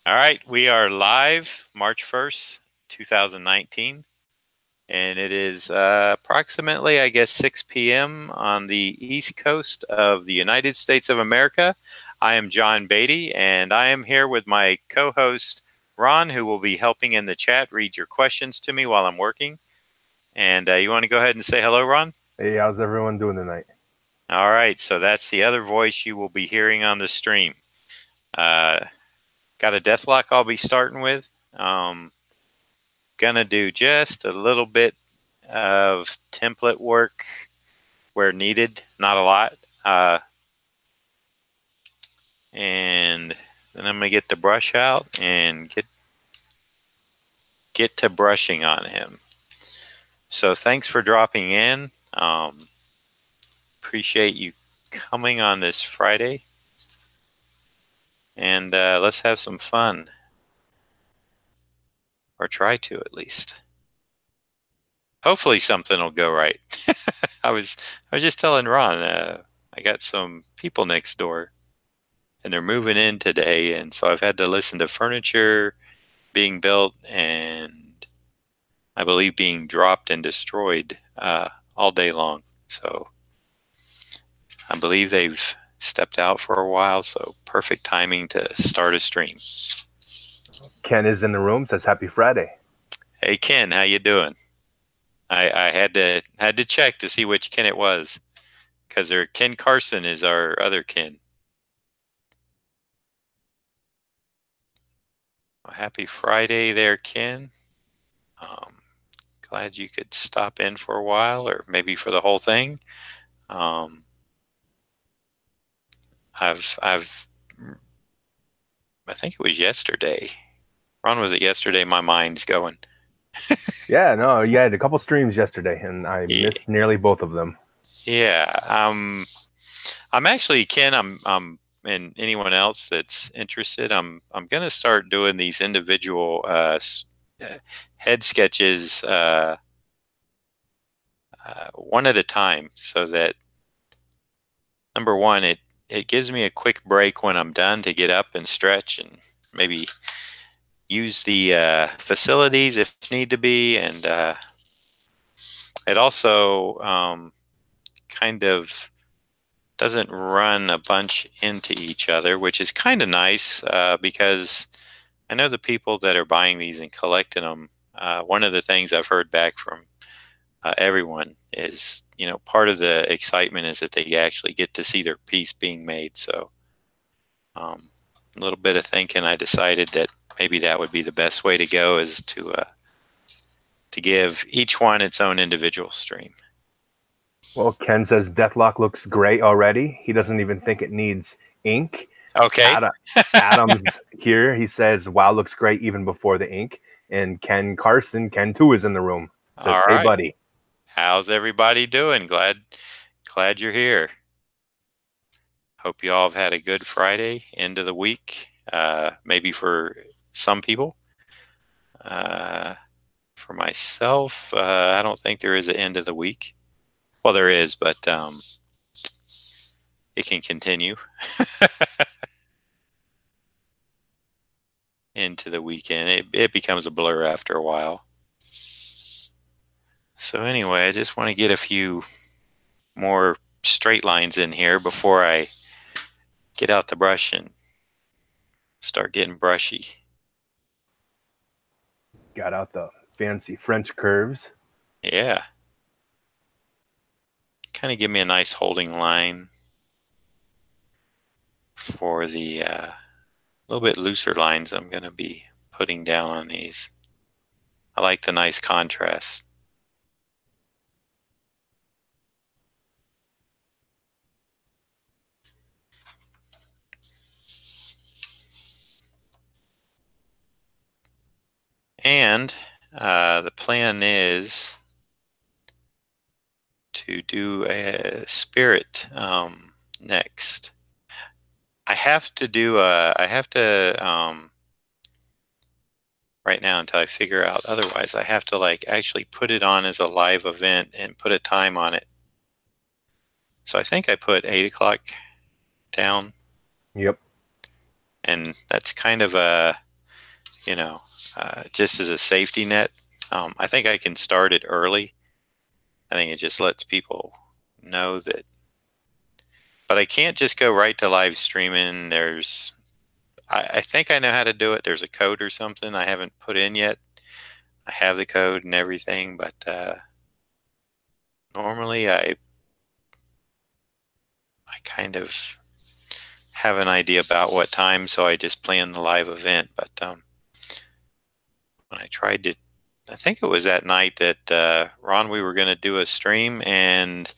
All right, we are live March 1st, 2019, and it is approximately, I guess, 6 p.m. on the East Coast of the United States of America. I am John Beatty, and I am here with my co-host, Ron, who will be helping in the chat read your questions to me while I'm working. And you want to go ahead and say hello, Ron? Hey, how's everyone doing tonight? All right, so that's the other voice you will be hearing on the stream. Got a Deathlok I'll be starting with. Gonna do just a little bit of template work where needed, not a lot. And then I'm gonna get the brush out and get to brushing on him. So thanks for dropping in. Appreciate you coming on this Friday. And let's have some fun. Or try to, at least. Hopefully something will go right. I was just telling Ron, I got some people next door, and they're moving in today, and so I've had to listen to furniture being built and I believe being dropped and destroyed all day long. So I believe they've stepped out for a while, so perfect timing to start a stream. Ken is in the room. Says Happy Friday. Hey Ken, how you doing? I had to check to see which Ken it was, because Ken Carson is our other Ken. Well, happy Friday there, Ken. Glad you could stop in for a while, or maybe for the whole thing. I think it was yesterday. Ron, was it yesterday? My mind's going. Yeah, no, you had a couple streams yesterday, and I Yeah. missed nearly both of them. Yeah. I'm actually, Ken, and anyone else that's interested, I'm gonna start doing these individual head sketches one at a time, so that number one, it gives me a quick break when I'm done to get up and stretch and maybe use the facilities if need to be, and it also kind of doesn't run a bunch into each other, which is kind of nice because I know the people that are buying these and collecting them. One of the things I've heard back from everyone is, part of the excitement is that they actually get to see their piece being made. So a little bit of thinking, I decided that maybe that would be the best way to go, is to give each one its own individual stream. Well, Ken says Deathlok looks great already. He doesn't even think it needs ink. Okay. Adam's here. He says, "Wow, looks great even before the ink." And Ken Carson, Ken too, is in the room. Says, All "Hey, right. buddy." How's everybody doing? Glad you're here. Hope you all have had a good Friday, end of the week. Maybe for some people. For myself, I don't think there is an end of the week. Well, there is, but it can continue into the weekend. It becomes a blur after a while. So anyway, I just want to get a few more straight lines in here before I get out the brush and start getting brushy. Got out the fancy French curves. Yeah. Kind of give me a nice holding line for the little bit looser lines I'm going to be putting down on these. I like the nice contrast. And the plan is to do a spirit next. I have to right now, until I figure out otherwise, I have to actually put it on as a live event and put a time on it. So I think I put 8 o'clock down. Yep. And that's kind of a you know, just as a safety net. I think I can start it early. I think it just lets people know that. But I can't just go right to live streaming. I think I know how to do it. There's a code or something I haven't put in yet. I have the code and everything, but normally I kind of have an idea about what time, so I just plan the live event. But when I tried to, I think it was that night that Ron, we were going to do a stream, and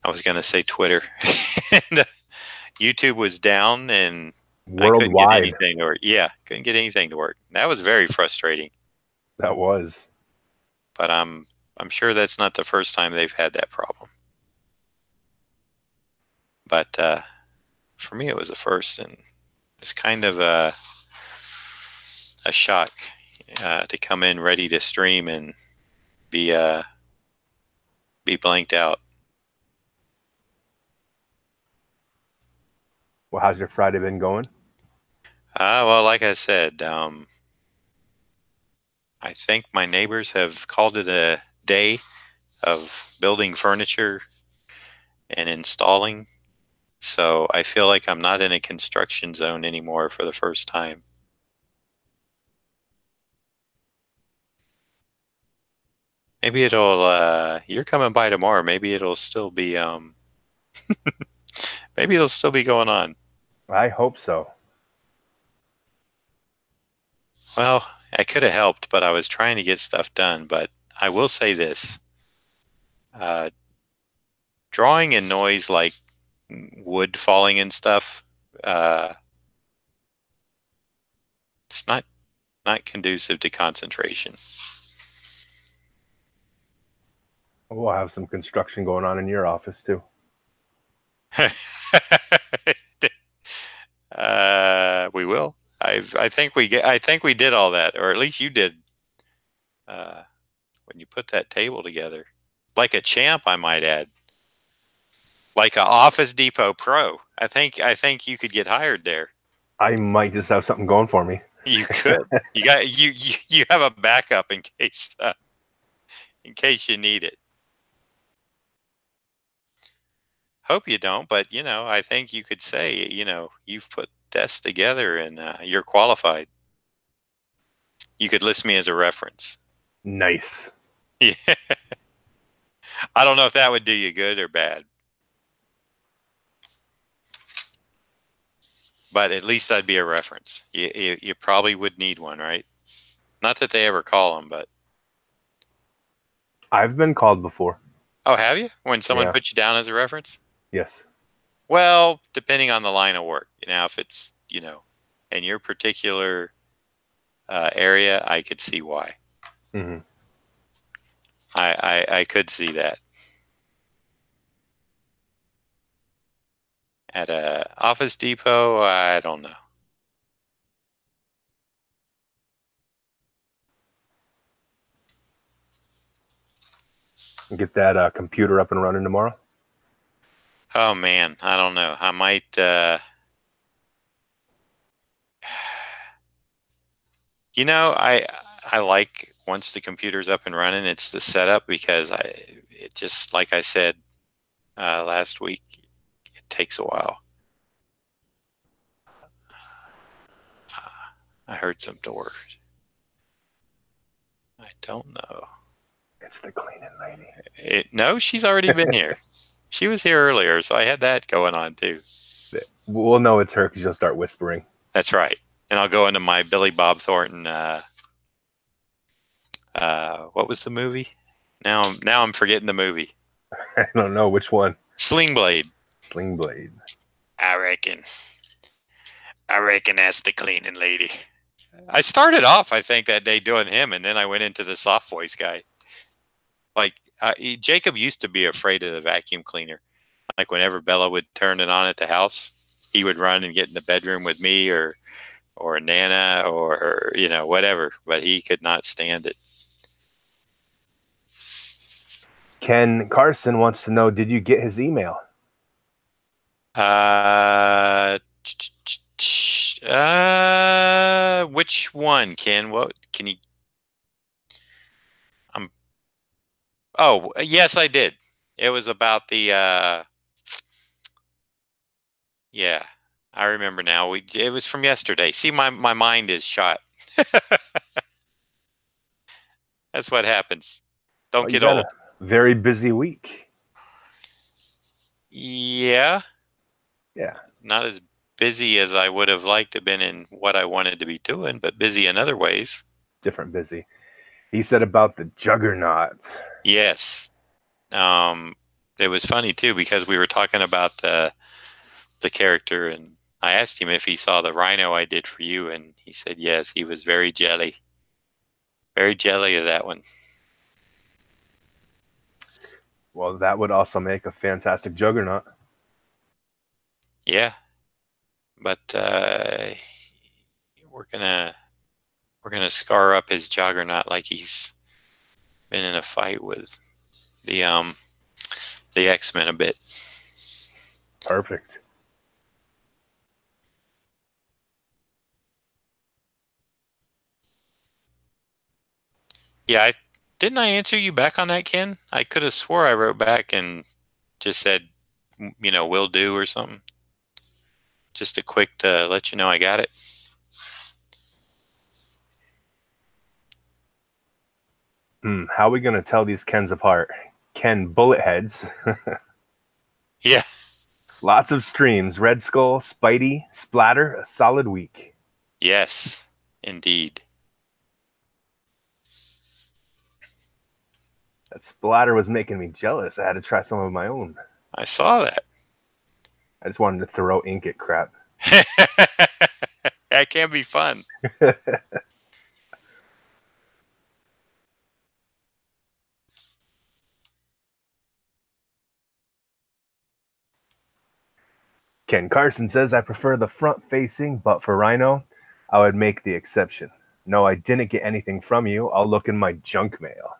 I was going to say Twitter, and YouTube was down, and I couldn't get Worldwide. anything to work. Yeah, couldn't get anything to work. That was very frustrating. That was. But I'm sure that's not the first time they've had that problem. But for me, it was the first, and it's kind of a shock to come in ready to stream and be blanked out. Well, how's your Friday been going? Well, like I said, I think my neighbors have called it a day of building furniture and installing. So I feel like I'm not in a construction zone anymore for the first time. Maybe it'll, you're coming by tomorrow. Maybe it'll still be, maybe it'll still be going on. I hope so. Well, I could have helped, but I was trying to get stuff done. But I will say this, drawing and noise like wood falling and stuff, it's not conducive to concentration. We'll have some construction going on in your office too. We will. I think we did all that, or at least you did. When you put that table together, like a champ, I might add, like a Office Depot Pro. I think you could get hired there. I might just have something going for me. You could. You have a backup in case you need it. Hope you don't, but I think you could say, you've put desks together and you're qualified. You could list me as a reference. Nice. Yeah. I don't know if that would do you good or bad, but at least I'd be a reference. You probably would need one, right? Not that they ever call them, but I've been called before. Oh, have you? When someone puts you down as a reference? Yes. Well, depending on the line of work. If it's, in your particular area, I could see why. Mm-hmm. I could see that. At a Office Depot, I don't know. Get that computer up and running tomorrow? Oh, man. I don't know. I might... I like once the computer's up and running, it's the setup, because it just, like I said last week, it takes a while. I heard some doors. I don't know. It's the cleaning lady. No, she's already been here. She was here earlier, so I had that going on too. We'll know it's her because you'll start whispering. That's right. And I'll go into my Billy Bob Thornton. What was the movie? Now I'm forgetting the movie. I don't know which one. Sling Blade. Sling Blade. I reckon that's the cleaning lady. I started off, I think, that day doing him, and then I went into the soft voice guy. Like Jacob used to be afraid of the vacuum cleaner. Like whenever Bella would turn it on at the house, he would run and get in the bedroom with me or Nana or whatever. But he could not stand it. Ken Carson wants to know: did you get his email? Which one, Ken. What can you? Oh, yes, I did. It was about the. Yeah, I remember now. It was from yesterday. See, my mind is shot. That's what happens. Don't Well, you get got a old. very busy week. Yeah, Yeah, not as busy as I would have liked to have been in what I wanted to be doing, but busy in other ways. different busy. He said about the juggernaut. Yes. Um, it was funny too because we were talking about the character, and I asked him if he saw the rhino I did for you, and he said yes. He was very jelly of that one. Well, that would also make a fantastic juggernaut. Yeah, but we're gonna we're gonna scar up his juggernaut like he's been in a fight with the um the X-Men a bit. Perfect. Yeah, didn't I answer you back on that, Ken? I could have swore I wrote back and just said, will do or something. Just a quick to let you know I got it. How are we going to tell these Kens apart? Ken bullet heads. Yeah. Lots of streams. Red Skull, Spidey, Splatter, a solid week. Yes, indeed. That Splatter was making me jealous. I had to try some of my own. I saw that. I just wanted to throw ink at crap. That can be fun. Ken Carson says, I prefer the front facing, but for Rhino, I would make the exception. No, I didn't get anything from you. I'll look in my junk mail.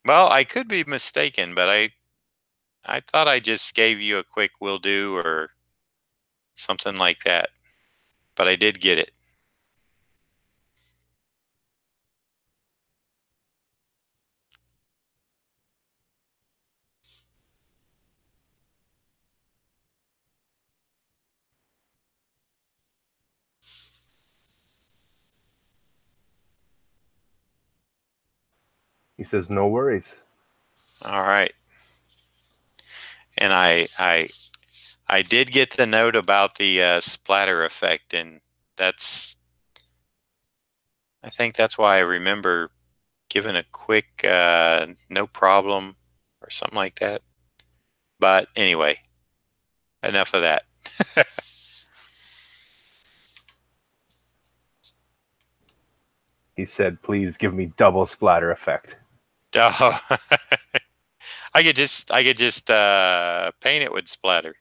Well, I could be mistaken, but I thought I just gave you a quick will do or something like that. But I did get it. He says, no worries. All right. And I did get the note about the splatter effect, and I think that's why I remember giving a quick no problem or something like that. But anyway, enough of that. He said, please give me double splatter effect. Oh, I could just paint it with splatter.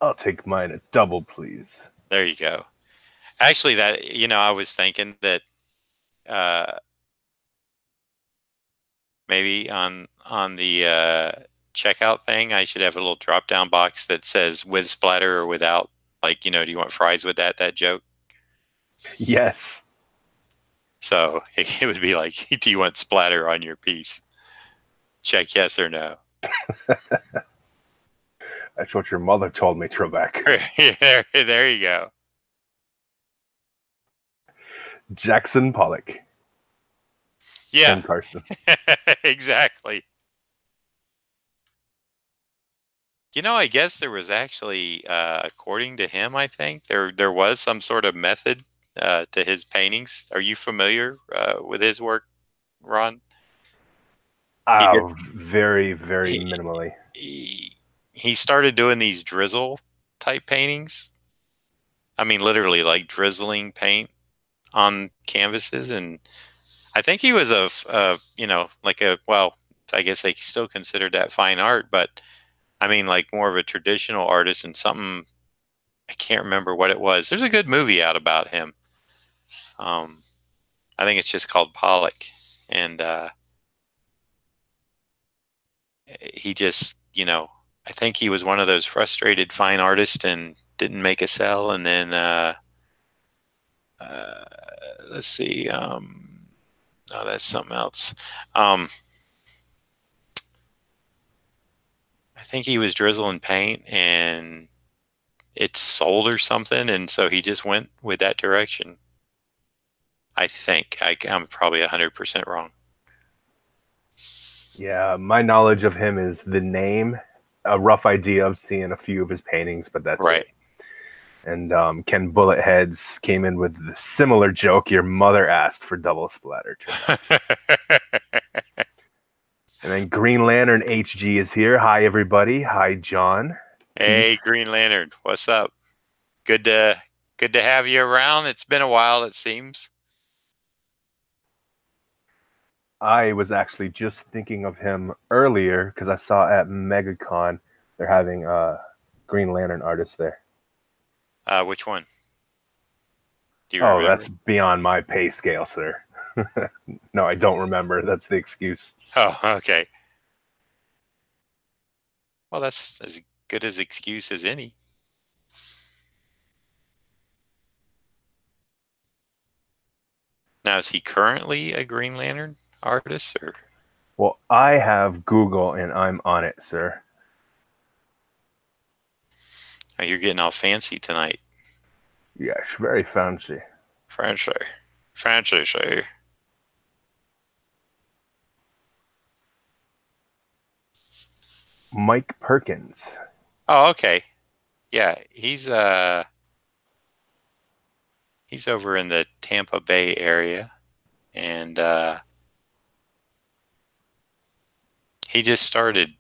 I'll take mine a double, please. There you go. Actually, that I was thinking that maybe on the checkout thing, I should have a little drop down box that says with splatter or without. Like, do you want fries with that joke? Yes. So it would be like, do you want splatter on your piece? Check yes or no. That's what your mother told me, Trebek. There you go. Jackson Pollock. Yeah. Ken Carson. Exactly. I guess there was actually, according to him, I think there was some sort of method to his paintings. Are you familiar with his work, Ron? Very, very He, minimally. he started doing these drizzle type paintings. I mean, literally like drizzling paint on canvases, and I think he was well, I guess they still considered that fine art, but I mean, like more of a traditional artist, and something I can't remember what it was. There's a good movie out about him. I think it's just called Pollock, and he just, I think he was one of those frustrated fine artists, and didn't make a sell, and then let's see. Oh, that's something else. I think he was drizzling paint, and it sold or something, and so he just went with that direction. I think I'm probably 100% wrong. Yeah, my knowledge of him is the name, a rough idea of seeing a few of his paintings, but that's Right. it. And Ken Bulletheads came in with the similar joke your mother asked for double splatter. And then Green Lantern HG is here. Hi, everybody. Hi, John. Hey, Green Lantern, what's up? Good to have you around. It's been a while, it seems. I was actually just thinking of him earlier because I saw at MegaCon they're having Green Lantern artists there. Which one? Do you Oh, remember? that's beyond my pay scale, sir. No, I don't remember. That's the excuse. Oh, okay. Well, that's as good as excuse as any. Now, is he currently a Green Lantern artist, or? Well, I have Google and I'm on it, sir. Oh, you're getting all fancy tonight. Yes, very fancy. Fancy. Fancy, say. Mike Perkins. Oh, okay. Yeah, he's over in the Tampa Bay area, and he just started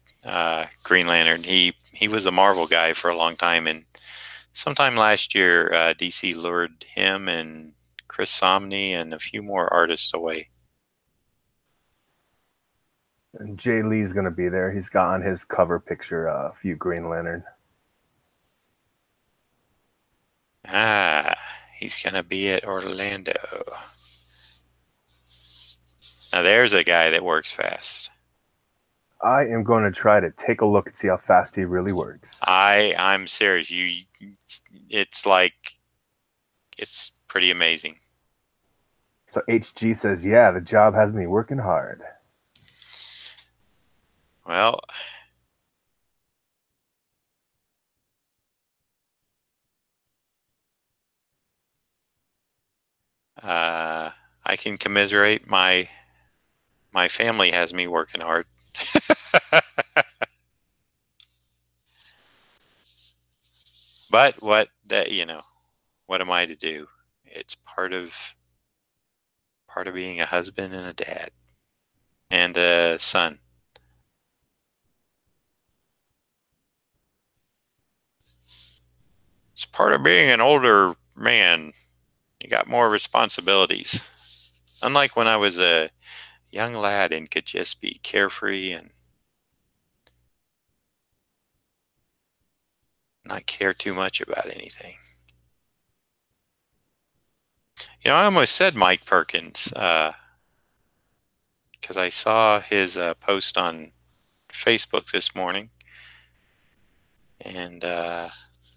Green Lantern. He was a Marvel guy for a long time, and sometime last year, DC lured him and Chris Somney and a few more artists away. And Jay Lee's going to be there. He's got on his cover picture a few Green Lantern. He's going to be at Orlando. Now, there's a guy that works fast. I am going to try to take a look and see how fast he really works. I'm serious. It's pretty amazing. So HG says, yeah, the job has me working hard. Well, I can commiserate. My family has me working hard. But what am I to do? It's part of being a husband and a dad and a son. It's part of being an older man. You got more responsibilities. Unlike when I was a young lad and could just be carefree and not care too much about anything. I almost said Mike Perkins because I saw his post on Facebook this morning, and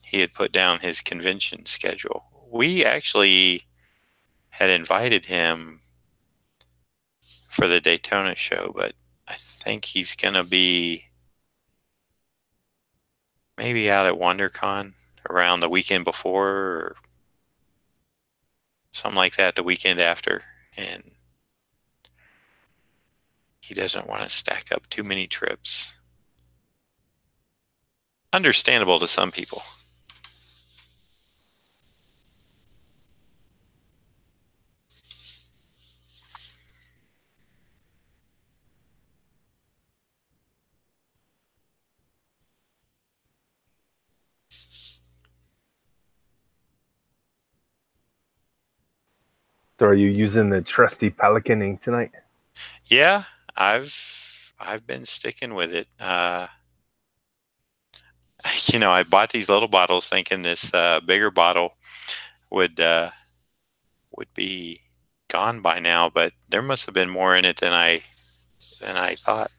he had put down his convention schedule. We actually had invited him for the Daytona show, but I think he's going to be maybe out at WonderCon around the weekend before or something like that, the weekend after. And he doesn't want to stack up too many trips. Understandable to some people. So are you using the trusty Pelican ink tonight? Yeah, I've been sticking with it. I bought these little bottles thinking this bigger bottle would be gone by now, but there must have been more in it than I thought.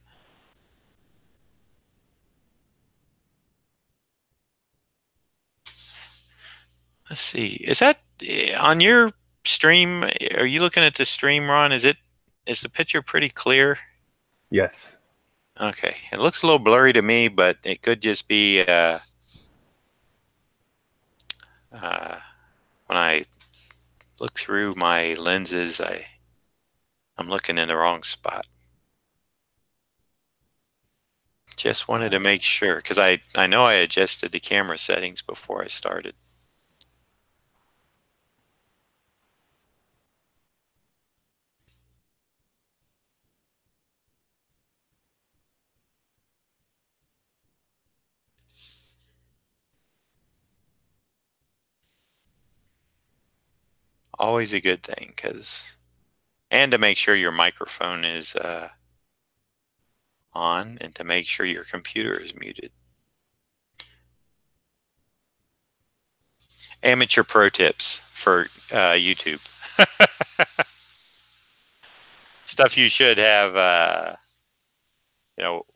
Let's see. Is that on your stream? Are you looking at the stream, Ron? Is the picture pretty clear? Yes. Okay. It looks a little blurry to me, but it could just be when I look through my lenses, I'm looking in the wrong spot. Just wanted to make sure because I know I adjusted the camera settings before I started. Always a good thing and to make sure your microphone is on and to make sure your computer is muted. Amateur pro tips for YouTube. Stuff you should have, you know,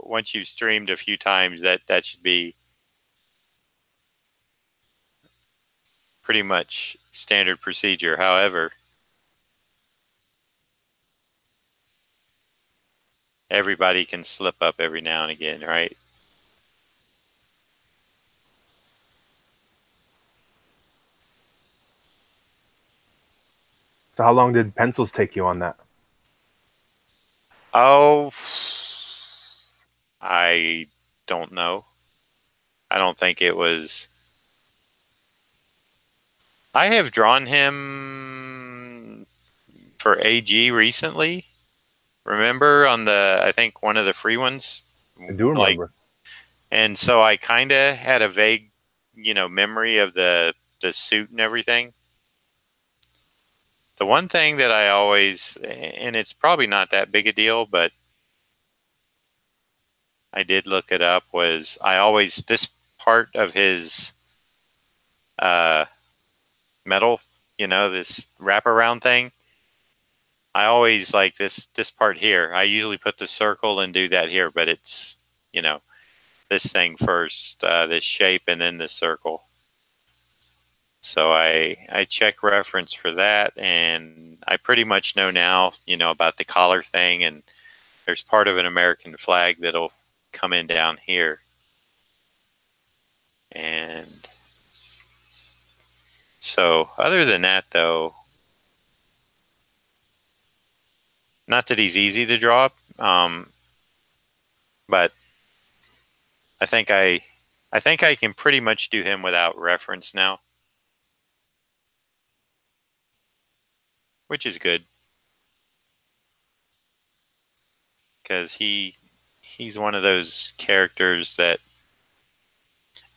once you've streamed a few times, that should be pretty much standard procedure. However, everybody can slip up every now and again, right? So how long did pencils take you on that? Oh, I don't know. I don't think it was. I have drawn him for AG recently. Remember on I think one of the free ones? I do remember. And so I kind of had a vague, memory of the suit and everything. The one thing that I always, and it's probably not that big a deal, but I did look it up, was this part of his metal, this wraparound thing, I always like this part here. I usually put the circle and do that here, but it's, this thing first, this shape, and then the circle. So I check reference for that, and I pretty much know now, about the collar thing, and there's part of an American flag that'll come in down here. And so other than that, though, not that he's easy to draw, but I think I can pretty much do him without reference now, which is good because he's one of those characters that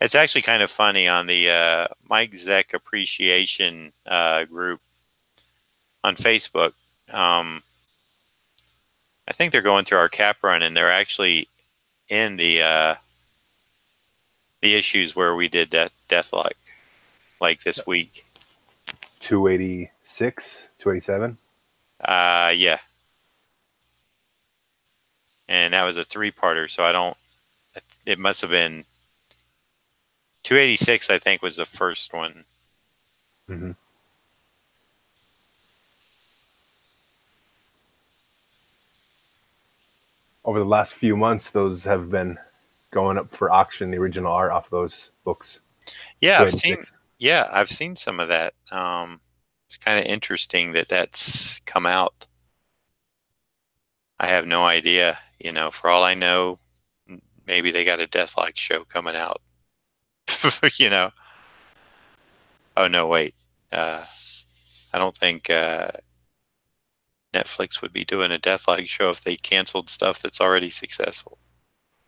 it's actually kind of funny on the Mike Zeck appreciation group on Facebook. I think they're going through our cap run, and they're actually in the issues where we did that Deathlok, like this week. 286, 287. Yeah. And that was a 3-parter, so it must have been 286, I think, was the first one. Mm-hmm. Over the last few months, those have been going up for auction, the original art off those books. Yeah, I've seen some of that. It's kind of interesting that that's come out. I have no idea, for all I know, maybe they got a Deathlok show coming out. Oh no, wait. I don't think Netflix would be doing a Deathlok show if they canceled stuff that's already successful.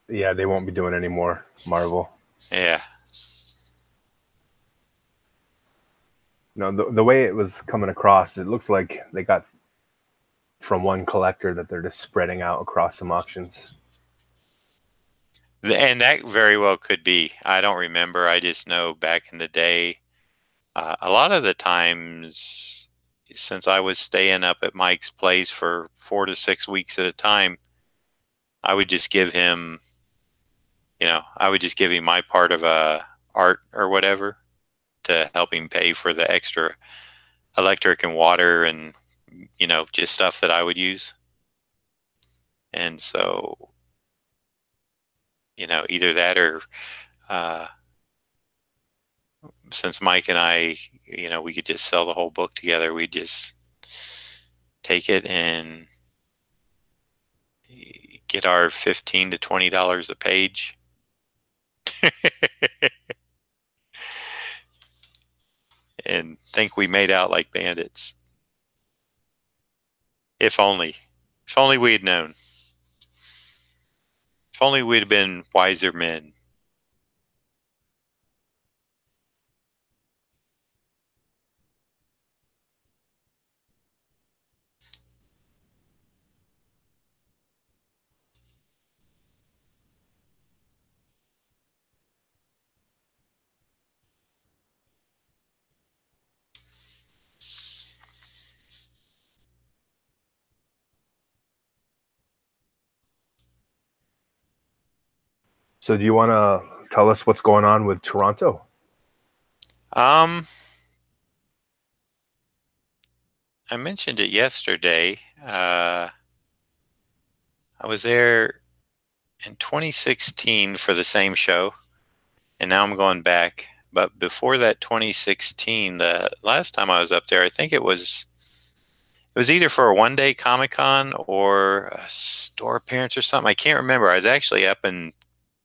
Yeah, they won't be doing any more Marvel. Yeah. No, the way it was coming across, it looks like they got from one collector that they're just spreading out across some auctions. And that very well could be. I don't remember. I just know back in the day, a lot of the times, since I was staying up at Mike's place for 4 to 6 weeks at a time, I would just give him, my part of art or whatever to help him pay for the extra electric and water and, just stuff that I would use. And so, either that or uh, since Mike and I, we could just sell the whole book together, we'd just take it and get our $15 to $20 a page. And think we made out like bandits. If only. If only we had known. If only we'd have been wiser men. So do you want to tell us what's going on with Toronto? I mentioned it yesterday. I was there in 2016 for the same show, and now I'm going back. But before that 2016, the last time I was up there, I think it was either for a one-day Comic-Con or a store appearance or something. I can't remember. I was actually up in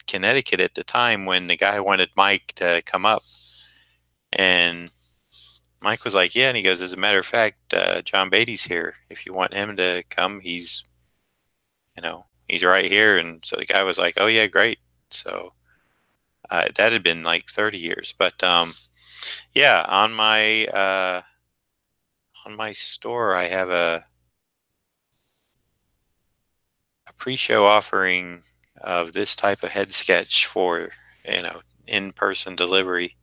Connecticut at the time when the guy wanted Mike to come up, and Mike was like, yeah, and he goes, as a matter of fact, John Beatty's here. If you want him to come, he's right here. And so the guy was like, oh yeah, great. So that had been like 30 years. But yeah, on my store, I have a pre-show offering of this type of head sketch for, in-person delivery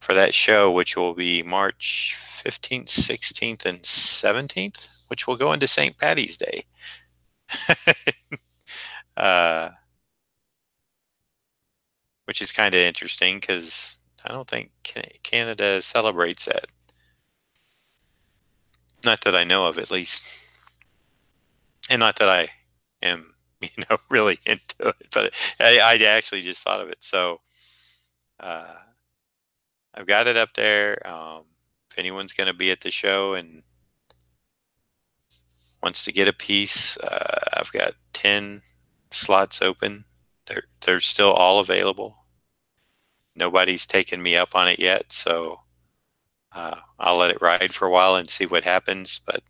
for that show, which will be March 15th, 16th, and 17th, which will go into St. Patty's Day. uh, which is kind of interesting because I don't think Canada celebrates that. Not that I know of, at least. And not that I am, really into it, but I actually just thought of it. So uh, I've got it up there. If anyone's going to be at the show and wants to get a piece, I've got 10 slots open. They're still all available. Nobody's taken me up on it yet, so I'll let it ride for a while and see what happens. But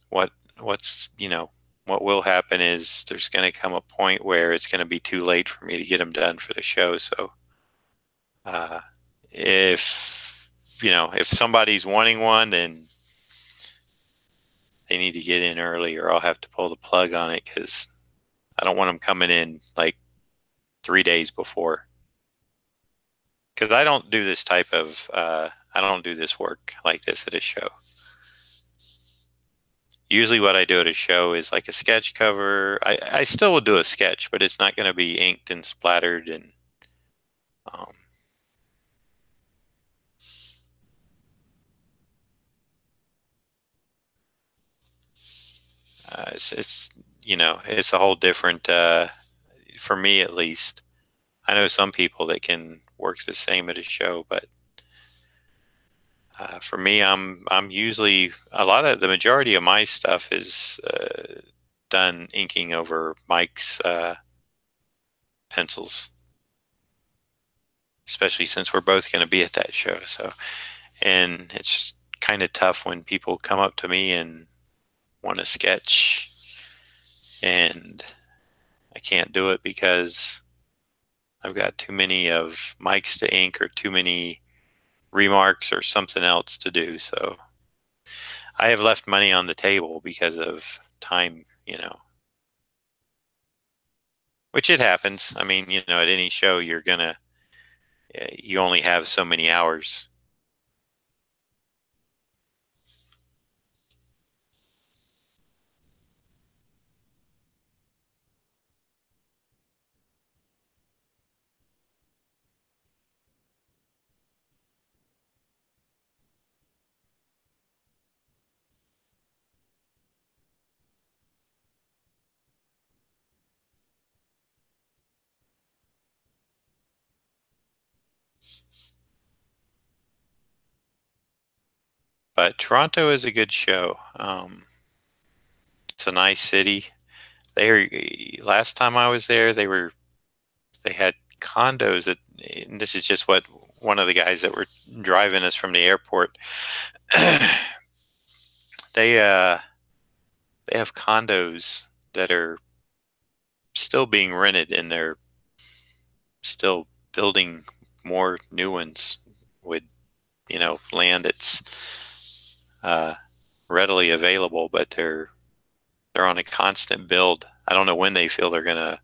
what's what will happen is there's going to come a point where it's going to be too late for me to get them done for the show. So if somebody's wanting one, then they need to get in early, or I'll have to pull the plug on it because I don't want them coming in like 3 days before. Because I don't do this type of I don't do this work like this at a show. Usually what I do at a show is like a sketch cover. I still will do a sketch, but it's not going to be inked and splattered. And it's a whole different, for me at least. I know some people that can work the same at a show, but for me, I'm usually the majority of my stuff is done inking over Mike's pencils, especially since we're both going to be at that show. So, and it's kind of tough when people come up to me and want to sketch, and I can't do it because I've got too many of Mike's to ink or too many remarks or something else to do. So I have left money on the table because of time, which it happens. I mean, at any show, you only have so many hours. But Toronto is a good show. It's a nice city. Last time I was there, they had condos and this is just what one of the guys that were driving us from the airport. they they have condos that are still being rented, and they're still building more new ones with land that's readily available, but they're on a constant build. I don't know when they feel they're gonna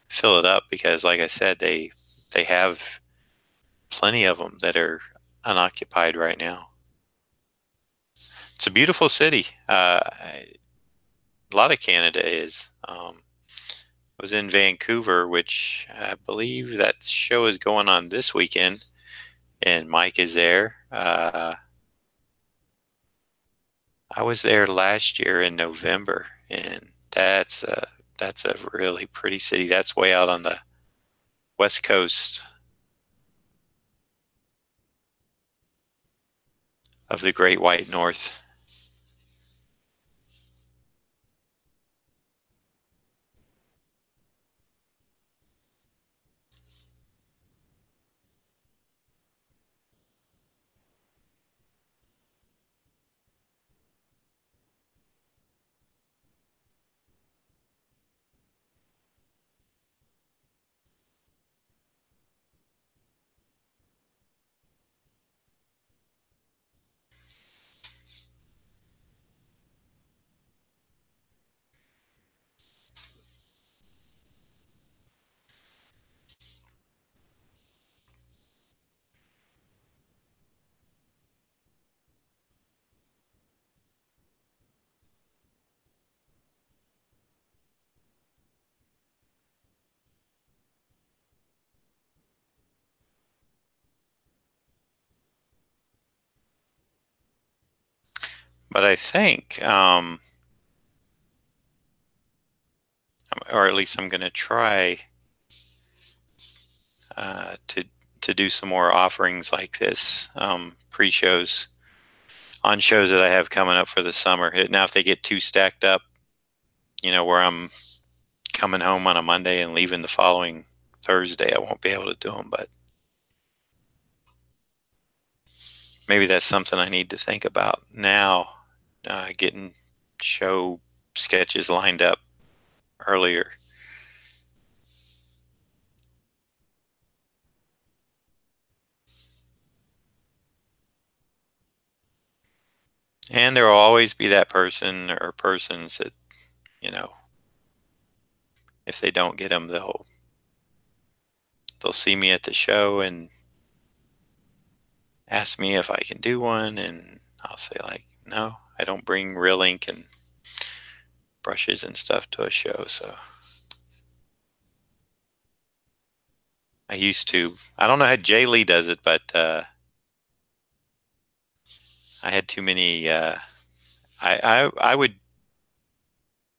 fill it up, because like I said, they have plenty of them that are unoccupied right now. It's a beautiful city. A lot of Canada is. I was in Vancouver, which I believe that show is going on this weekend, and Mike is there. I was there last year in November, and that's a really pretty city. That's way out on the west coast of the Great White North. But I think, or at least I'm going to try to do some more offerings like this, pre-shows on shows that I have coming up for the summer. Now, if they get too stacked up, where I'm coming home on a Monday and leaving the following Thursday, I won't be able to do them. But maybe that's something I need to think about now, getting show sketches lined up earlier. And there will always be that person or persons that, if they don't get them, they'll see me at the show and ask me if I can do one, and I'll say, like, no, I don't bring real ink and brushes and stuff to a show. So I used to. I don't know how Jay Lee does it, but I had too many. I would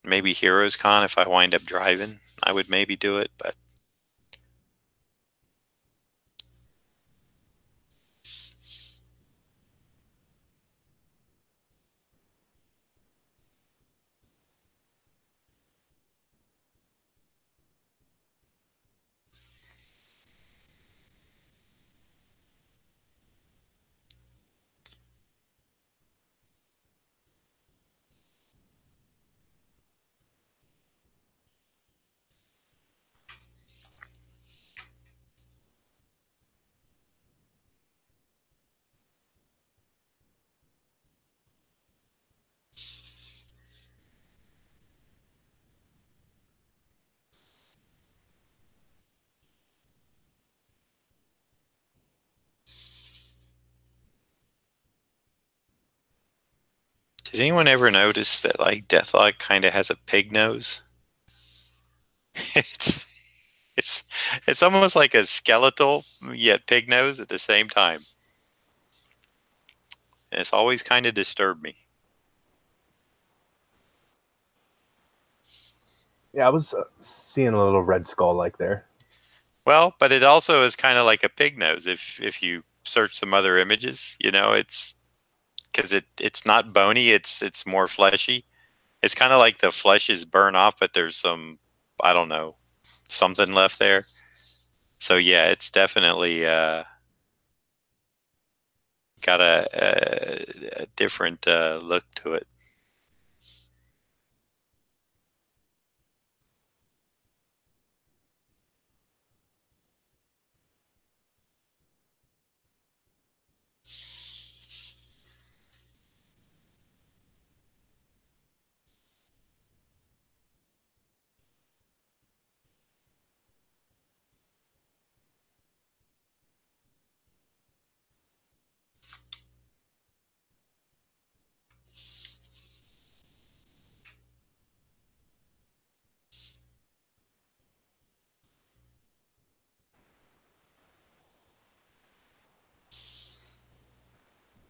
maybe Heroes Con, if I wind up driving, I would maybe do it, but did anyone ever notice that, like, Deathlok kind of has a pig nose? it's it's it's almost like a skeletal yet pig nose at the same time. And it's always kind of disturbed me. Yeah, I was seeing a little red skull like there. Well, but it also is kind of like a pig nose. If you search some other images, it's because it's not bony. It's more fleshy. It's kind of like the flesh is burned off, but there's some, I don't know, something left there. So yeah, it's definitely got a different look to it.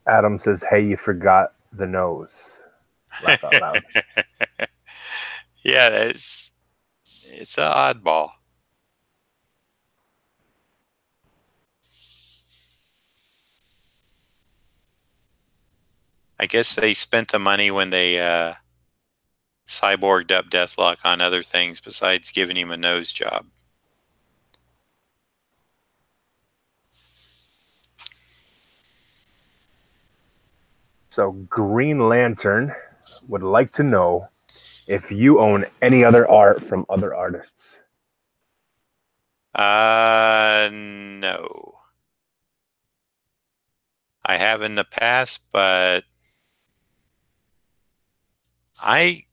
Adam says, "Hey, you forgot the nose." Laugh out loud. Yeah, it's an oddball. I guess they spent the money when they cyborged up Deathlok on other things besides giving him a nose job. So Green Lantern would like to know if you own any other art from other artists. No. I have in the past, but I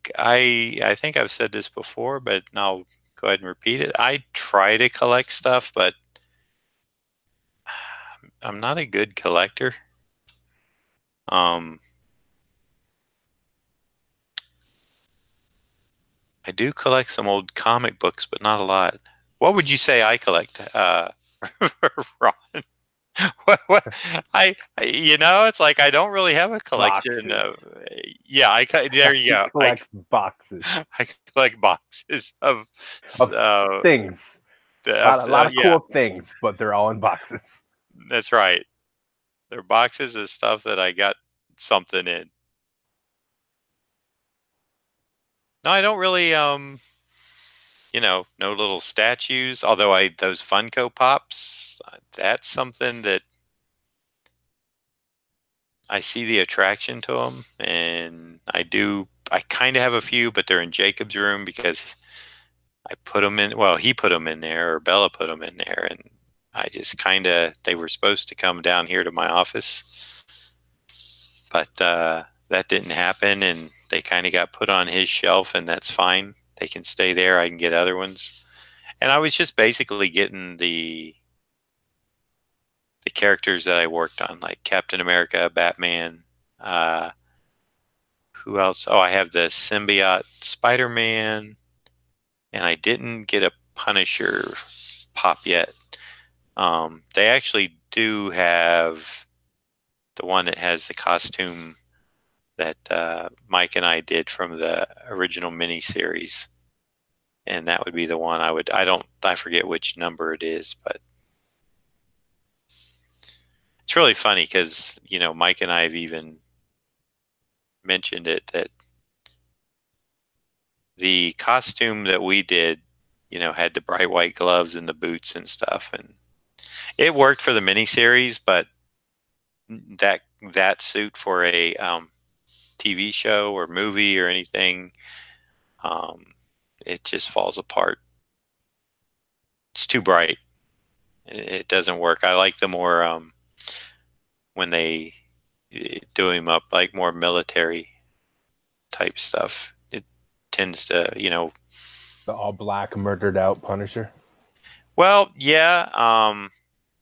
think I've said this before, but I'll go ahead and repeat it. I try to collect stuff, but I'm not a good collector. I do collect some old comic books, but not a lot. What would you say I collect, Ron? What, it's like I don't really have a collection Boxes. of. Yeah, there you go. He collects boxes I collect boxes of things. A lot of yeah, cool things, but they're all in boxes. that's right. They're boxes of stuff that I got something in. No, I don't really no little statues, although those Funko Pops, that's something that I see the attraction to them, and I kind of have a few, but they're in Jacob's room because I put them in, well, he put them in there, or Bella put them in there, and I just they were supposed to come down here to my office, but that didn't happen, and they kind of got put on his shelf, and that's fine. They can stay there. I can get other ones. And I was just basically getting the characters that I worked on, like Captain America, Batman. Who else? Oh, I have the symbiote Spider-Man, and I didn't get a Punisher pop yet. They actually do have the one that has the costume that Mike and I did from the original miniseries, and that would be the one I forget which number it is, but it's really funny because Mike and I have even mentioned it, that the costume that we did had the bright white gloves and the boots and stuff, and it worked for the miniseries, but that suit for a TV show or movie or anything, it just falls apart. It's too bright. It doesn't work. I like the more when they do him up like more military type stuff. It tends to, The all black murdered out Punisher. well, yeah,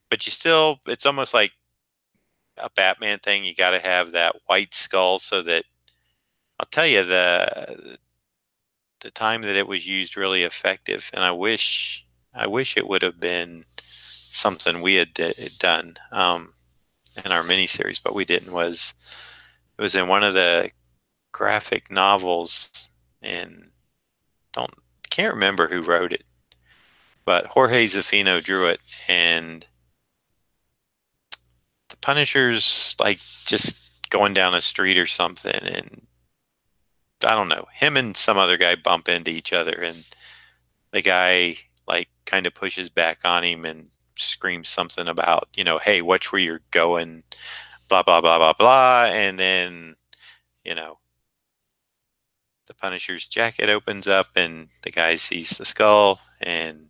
but it's almost like a Batman thing. You got to have that white skull so that I'll tell you the time that it was used really effective, and I wish it would have been something we had done in our miniseries, but we didn't. It was in one of the graphic novels, and can't remember who wrote it, but Jorge Zafino drew it, and the Punisher's like just going down a street or something, and I don't know, him and some other guy bump into each other, and the guy like kind of pushes back on him and screams something about, hey, watch where you're going, blah blah blah blah blah, and then you know the Punisher's jacket opens up and the guy sees the skull, and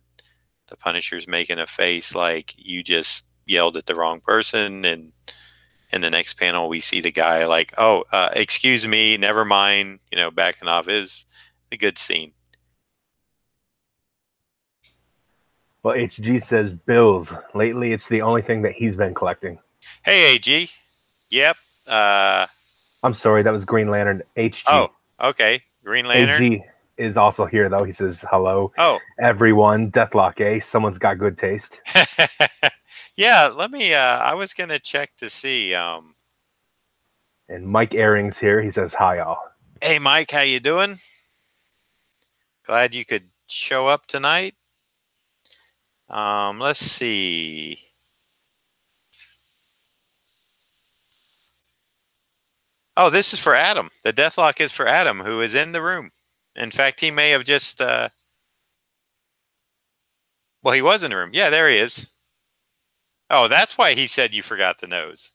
the Punisher's making a face like you just yelled at the wrong person. And in the next panel, we see the guy like, oh, excuse me, never mind, backing off. Is a good scene. Well, HG says bills. Lately, it's the only thing that he's been collecting. Hey, AG. Yep. Uh, I'm sorry, that was Green Lantern. HG. oh, okay. Green Lantern. AG is also here, though. He says, hello, Oh, everyone. Deathlok, eh? Someone's got good taste. yeah. Let me. I was gonna check to see. And Mike Airing's here. He says, hi, y'all. Hey, Mike, how you doing? Glad you could show up tonight. Let's see. Oh, this is for Adam. The Deathlok is for Adam, who is in the room. In fact, he may have just. Well, he was in the room. Yeah, there he is. Oh, that's why he said you forgot the nose.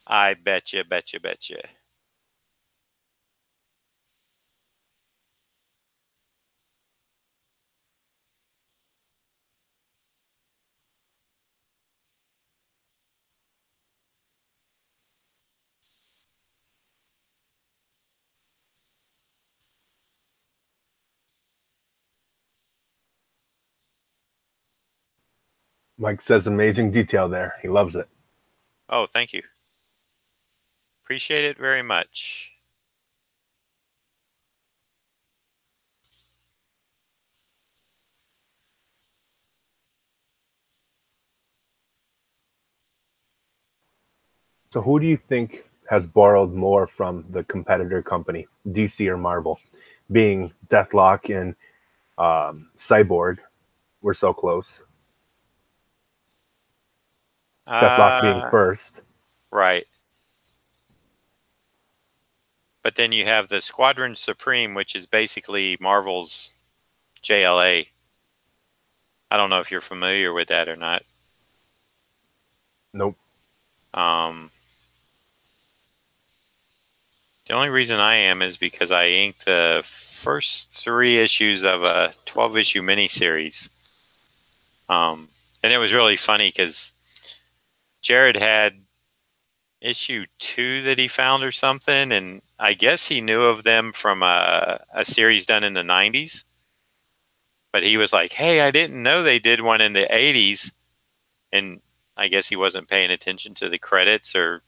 I betcha, betcha, betcha. Mike says, amazing detail there. He loves it. Oh, thank you. Appreciate it very much. So, who do you think has borrowed more from the competitor company, DC or Marvel? Being Deathlok and Cyborg, we're so close. Deathlok being first. Right. But then you have the Squadron Supreme, which is basically Marvel's JLA. I don't know if you're familiar with that or not. Nope. The only reason I am is because I inked the first 3 issues of a 12-issue miniseries. And it was really funny because Jared had issue 2 that he found or something, and I guess he knew of them from a series done in the 90s. But he was like, hey, I didn't know they did one in the 80s. And I guess he wasn't paying attention to the credits or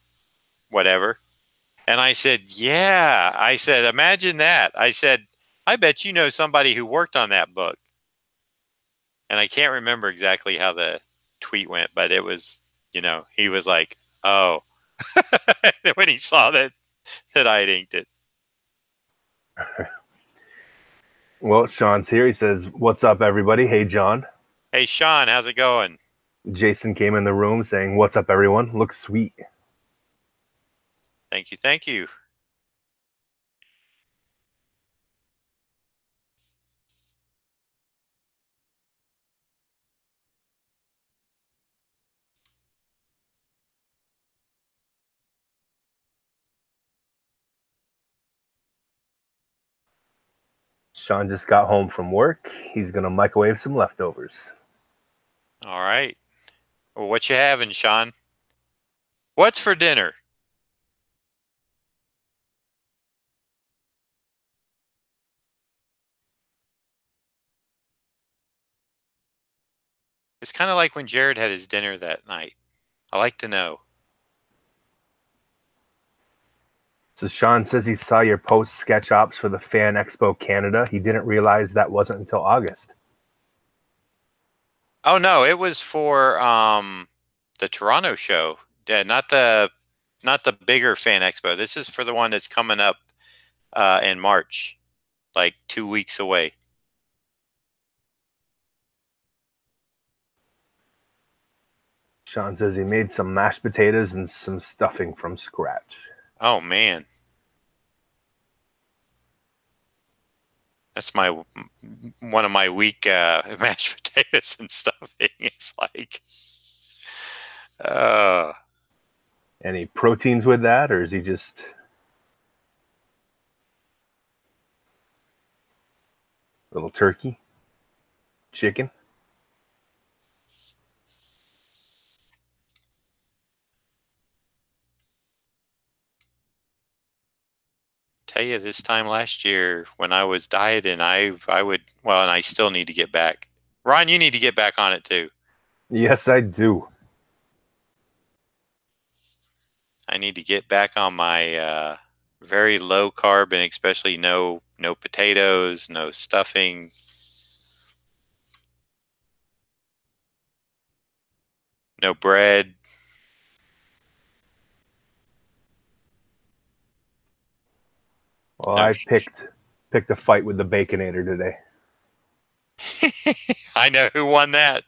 whatever. And I said, yeah. I said, imagine that. I said, I bet you know somebody who worked on that book. And I can't remember exactly how the tweet went, but it was, he was like, oh, when he saw that I had inked it. Well, Sean's here. He says, what's up, everybody? Hey, John. Hey, Sean, how's it going? Jason came in the room saying, what's up, everyone? Looks sweet. Thank you. Thank you. Sean just got home from work. He's going to microwave some leftovers. All right. Well, what you having, Sean? What's for dinner? It's kind of like when Jared had his dinner that night. I like to know. So Sean says he saw your post sketch ops for the Fan Expo Canada. He didn't realize that wasn't until August. Oh no, it was for the Toronto show. Yeah, not the bigger Fan Expo. This is for the one that's coming up in March, like 2 weeks away. Sean says he made some mashed potatoes and some stuffing from scratch. Oh man, that's one of my weak mashed potatoes and stuffing. It's like, uh, Any proteins with that, or is he just little turkey, chicken? tell you, this time last year when I was dieting, I would, well, and I still need to get back. Ron, you need to get back on it too. Yes, I do. I need to get back on my very low carb, and especially no potatoes, no stuffing, no bread. Well, No. I picked a fight with the Baconator today. I know who won that.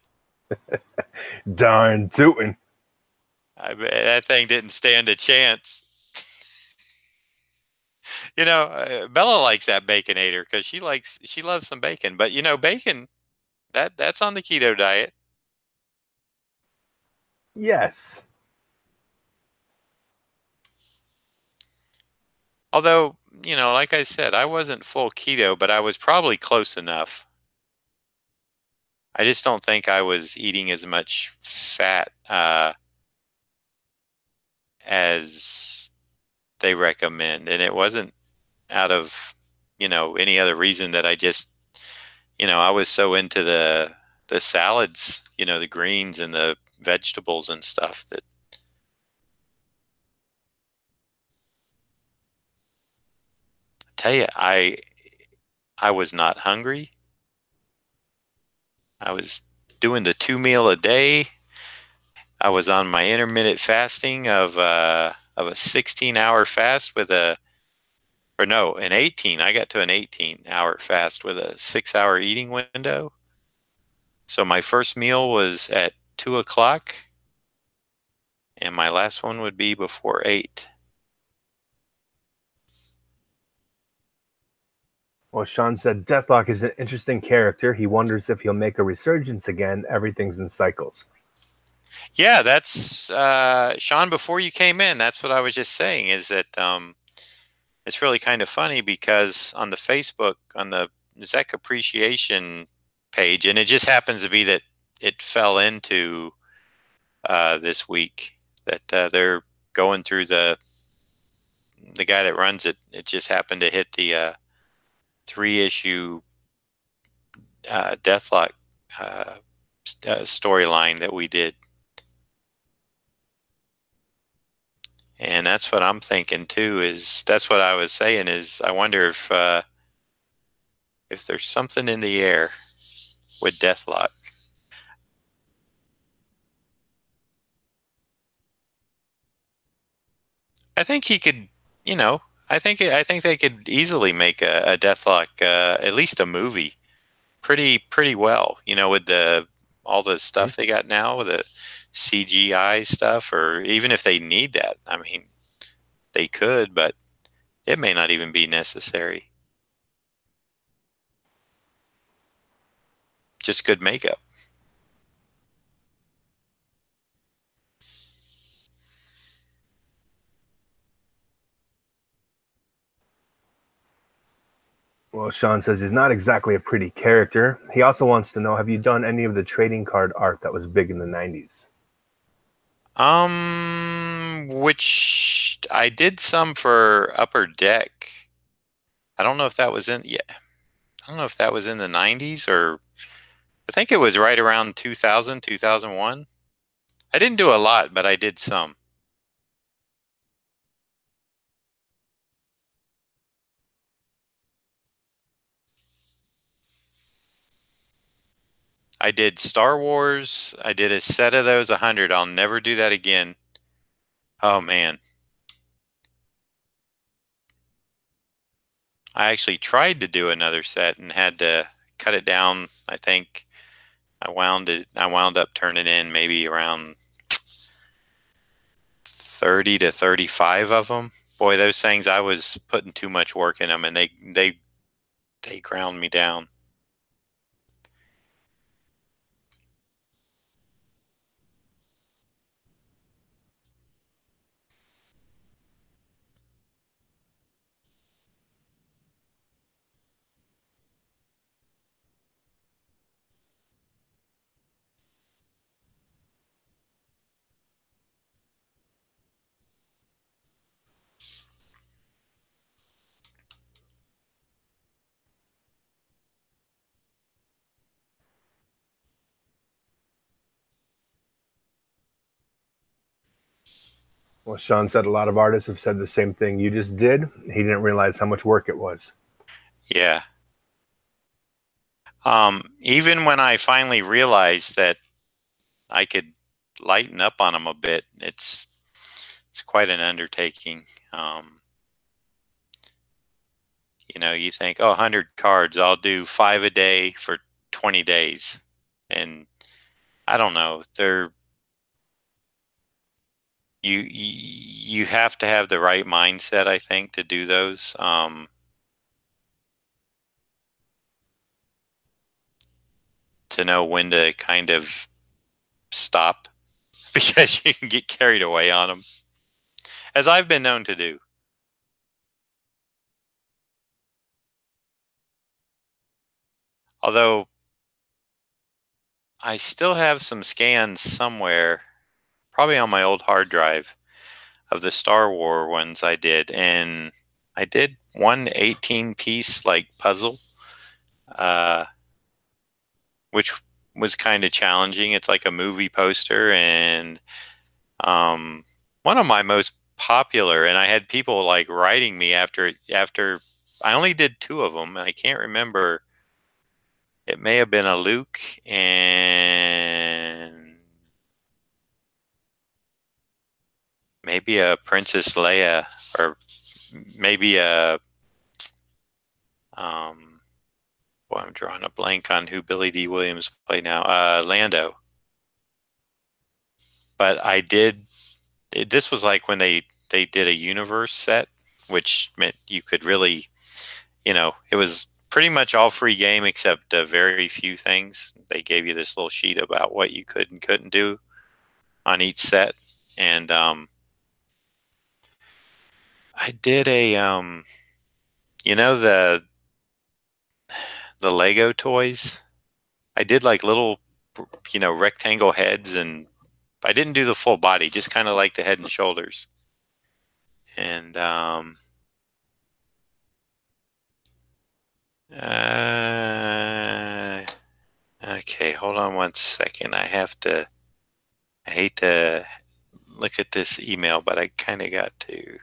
Darn tootin'. I bet that thing didn't stand a chance. Bella likes that Baconator because she loves some bacon. But bacon that's on the keto diet. Yes. Although, like I said, I wasn't full keto, but I was probably close enough. I just don't think I was eating as much fat as they recommend, and it wasn't out of any other reason that I just I was so into the salads, the greens and the vegetables and stuff that I tell you I was not hungry. I was doing the 2 meal a day. I was on my intermittent fasting of a 16-hour fast with an 18. I got to an 18-hour fast with a 6-hour eating window. So my first meal was at 2 o'clock, and my last one would be before 8. Well, Sean said Deathlok is an interesting character. He wonders if he'll make a resurgence again. Everything's in cycles. Yeah, that's Sean. Before you came in, that's what I was just saying. Is that it's really kind of funny because on the Facebook, on the Zek Appreciation page, and it just happens to be that it fell into this week that they're going through the guy that runs it. It just happened to hit the 3-issue Deathlok storyline that we did. And that's what I'm thinking too. That's what I was saying. Is I wonder if there's something in the air with Deathlok. I think he could. I think they could easily make a Deathlok, at least a movie, pretty well. With all the stuff they got now, with the CGI stuff, or even if they need that, I mean, they could, but it may not even be necessary. Just good makeup. Well, Sean says he's not exactly a pretty character. He also wants to know, have you done any of the trading card art that was big in the 90s? Which I did some for Upper Deck. I don't know if that was in, yeah. I don't know if that was in the 90s, or I think it was right around 2000, 2001. I didn't do a lot, but I did some. I did Star Wars. I did a set of those 100. I'll never do that again. Oh man. I actually tried to do another set and had to cut it down. I think I wound up turning in maybe around 30 to 35 of them. Boy, those things, I was putting too much work in them, and they ground me down. Well, Sean said a lot of artists have said the same thing you just did. He didn't realize how much work it was. Yeah. Even when I finally realized that I could lighten up on them a bit, it's quite an undertaking. You think, oh, 100 cards, I'll do 5 a day for 20 days. And I don't know, you have to have the right mindset, I think, to do those. To know when to kind of stop because you can get carried away on them, as I've been known to do. Although I still have some scans somewhere, probably on my old hard drive, of the Star Wars ones I did. And I did one 18-piece like puzzle, which was kind of challenging. It's like a movie poster, and one of my most popular, and I had people like writing me after I only did 2 of them, and I can't remember. It may have been a Luke and maybe a Princess Leia, or maybe a boy, I'm drawing a blank on who Billy D. Williams played now. Lando. But I did. This was like when they did a universe set, which meant you could really, it was pretty much all free game except very few things. They gave you this little sheet about what you could and couldn't do on each set, and I did a the Lego toys. I did like little rectangle heads, and I didn't do the full body, just kind of like the head and shoulders. And okay, hold on one second. I hate to look at this email, but I kind of got to.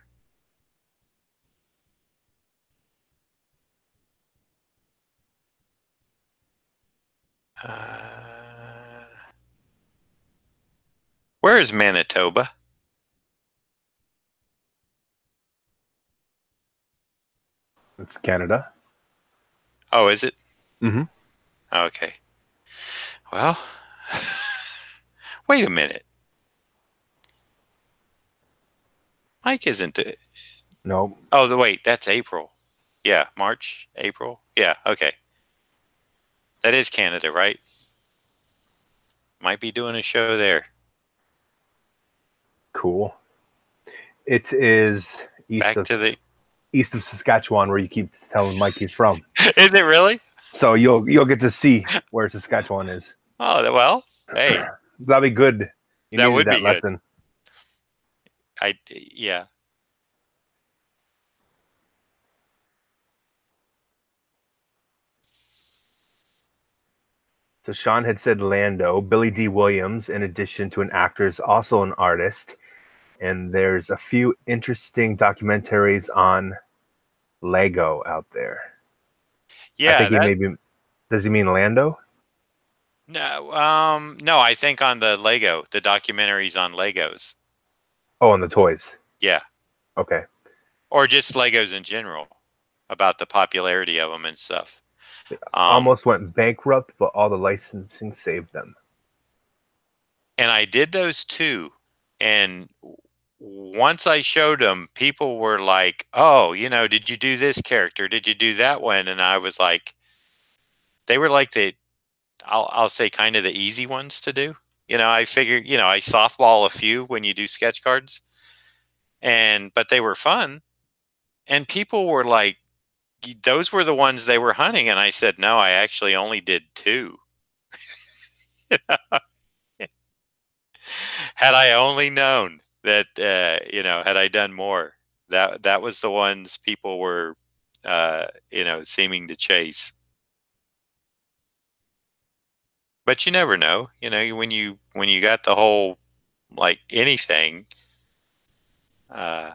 Where is Manitoba? It's Canada. Oh, is it? Mm-hmm. Okay. Well, wait a minute. Mike isn't it? No. Oh, wait, that's April. Yeah, March, April. Yeah, okay. That is Canada, right? Might be doing a show there. Cool. It is east of Saskatchewan, where you keep telling Mike he's from. Is it really? So you'll get to see where Saskatchewan is. Oh, well, hey. That'd be good. That would be lesson. Good. Yeah. So Sean had said Lando. Billy D. Williams, in addition to an actor, is also an artist. And there's a few interesting documentaries on Lego out there. Yeah. I think does he mean Lando? No, no, I think on the documentaries on Legos. Oh, on the toys. Yeah. Okay. Or just Legos in general, about the popularity of them and stuff. Almost went bankrupt, but all the licensing saved them. And I did those too. And once I showed them, people were like, "Oh, did you do this character? Did you do that one?" And I was like, they were like I'll say kind of the easy ones to do. I figure, I softball a few when you do sketch cards, but they were fun, and people were like, those were the ones they were hunting, and I said, no, I actually only did two. Had I only known that, had I done more, that was the ones people were, seeming to chase. But you never know, when you got the whole, like anything, uh,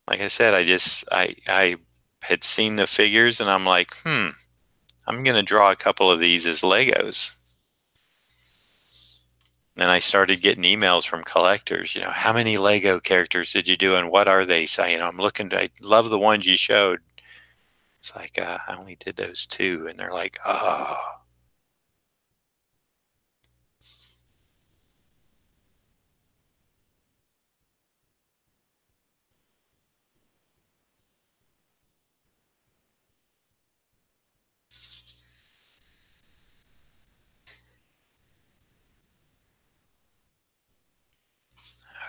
like I said, I had seen the figures and I'm like, I'm gonna draw a couple of these as Legos. And I started getting emails from collectors, how many Lego characters did you do and what are they? So, I love the ones you showed. It's like, I only did those two. And they're like, oh.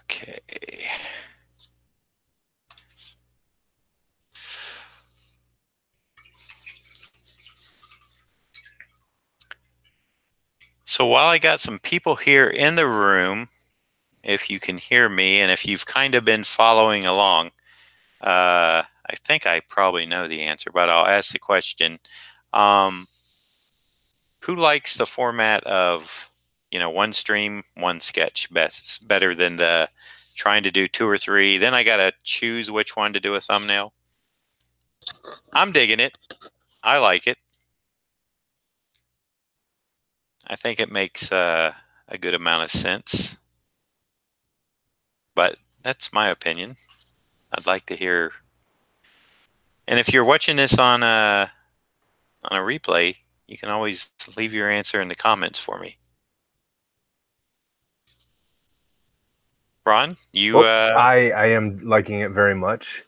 Okay. So while I got some people here in the room, if you can hear me, and if you've kind of been following along, I think I probably know the answer, but I'll ask the question. Um, who likes the format of, one stream, one sketch better than the trying to do two or three? Then I got to choose which one to do a thumbnail. I'm digging it. I like it. I think it makes a good amount of sense. But that's my opinion. I'd like to hear. And if you're watching this on a replay, you can always leave your answer in the comments for me. Ron, you I am liking it very much.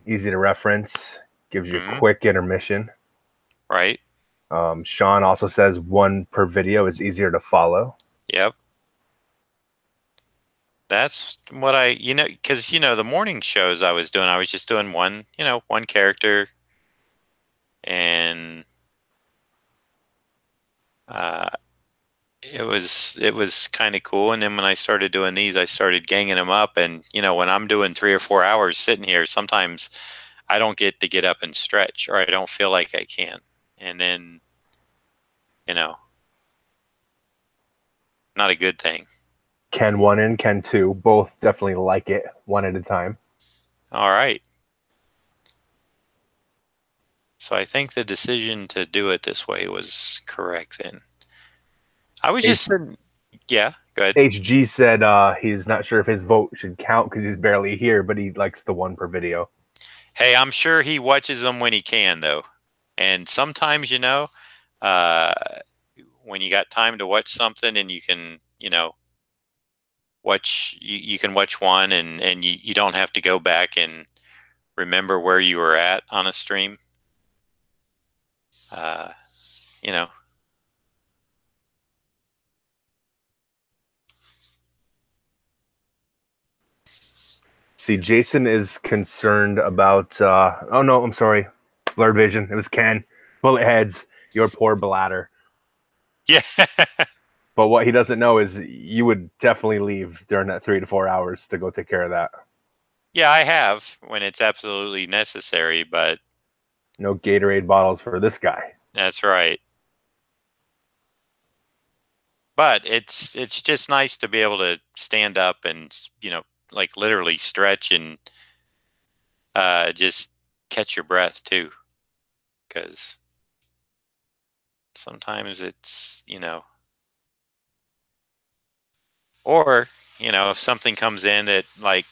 Easy to reference, gives you a quick intermission. right? Sean also says one per video is easier to follow. Yep. That's what because, the morning shows I was doing, I was just doing one character, and it was kind of cool. And then when I started doing these, I started ganging them up. And, when I'm doing 3 or 4 hours sitting here, sometimes I don't get to get up and stretch, or I don't feel like I can. And then, not a good thing. Ken 1 and Ken 2 both definitely like it one at a time. All right. So I think the decision to do it this way was correct then. I was just yeah, go ahead. HG said he's not sure if his vote should count because he's barely here, but he likes the one per video. Hey, I'm sure he watches them when he can, though. And sometimes, when you got time to watch something and you can, you can watch one and you don't have to go back and remember where you were at on a stream. You know. See, Jason is concerned about. Oh no, I'm sorry, blurred vision. It was Ken. Bullet heads. Your poor bladder. Yeah. But what he doesn't know is you would definitely leave during that 3 to 4 hours to go take care of that. Yeah, I have when it's absolutely necessary, but no Gatorade bottles for this guy. That's right. But it's just nice to be able to stand up and, like literally stretch and just catch your breath too. Because sometimes it's, or, if something comes in that, like,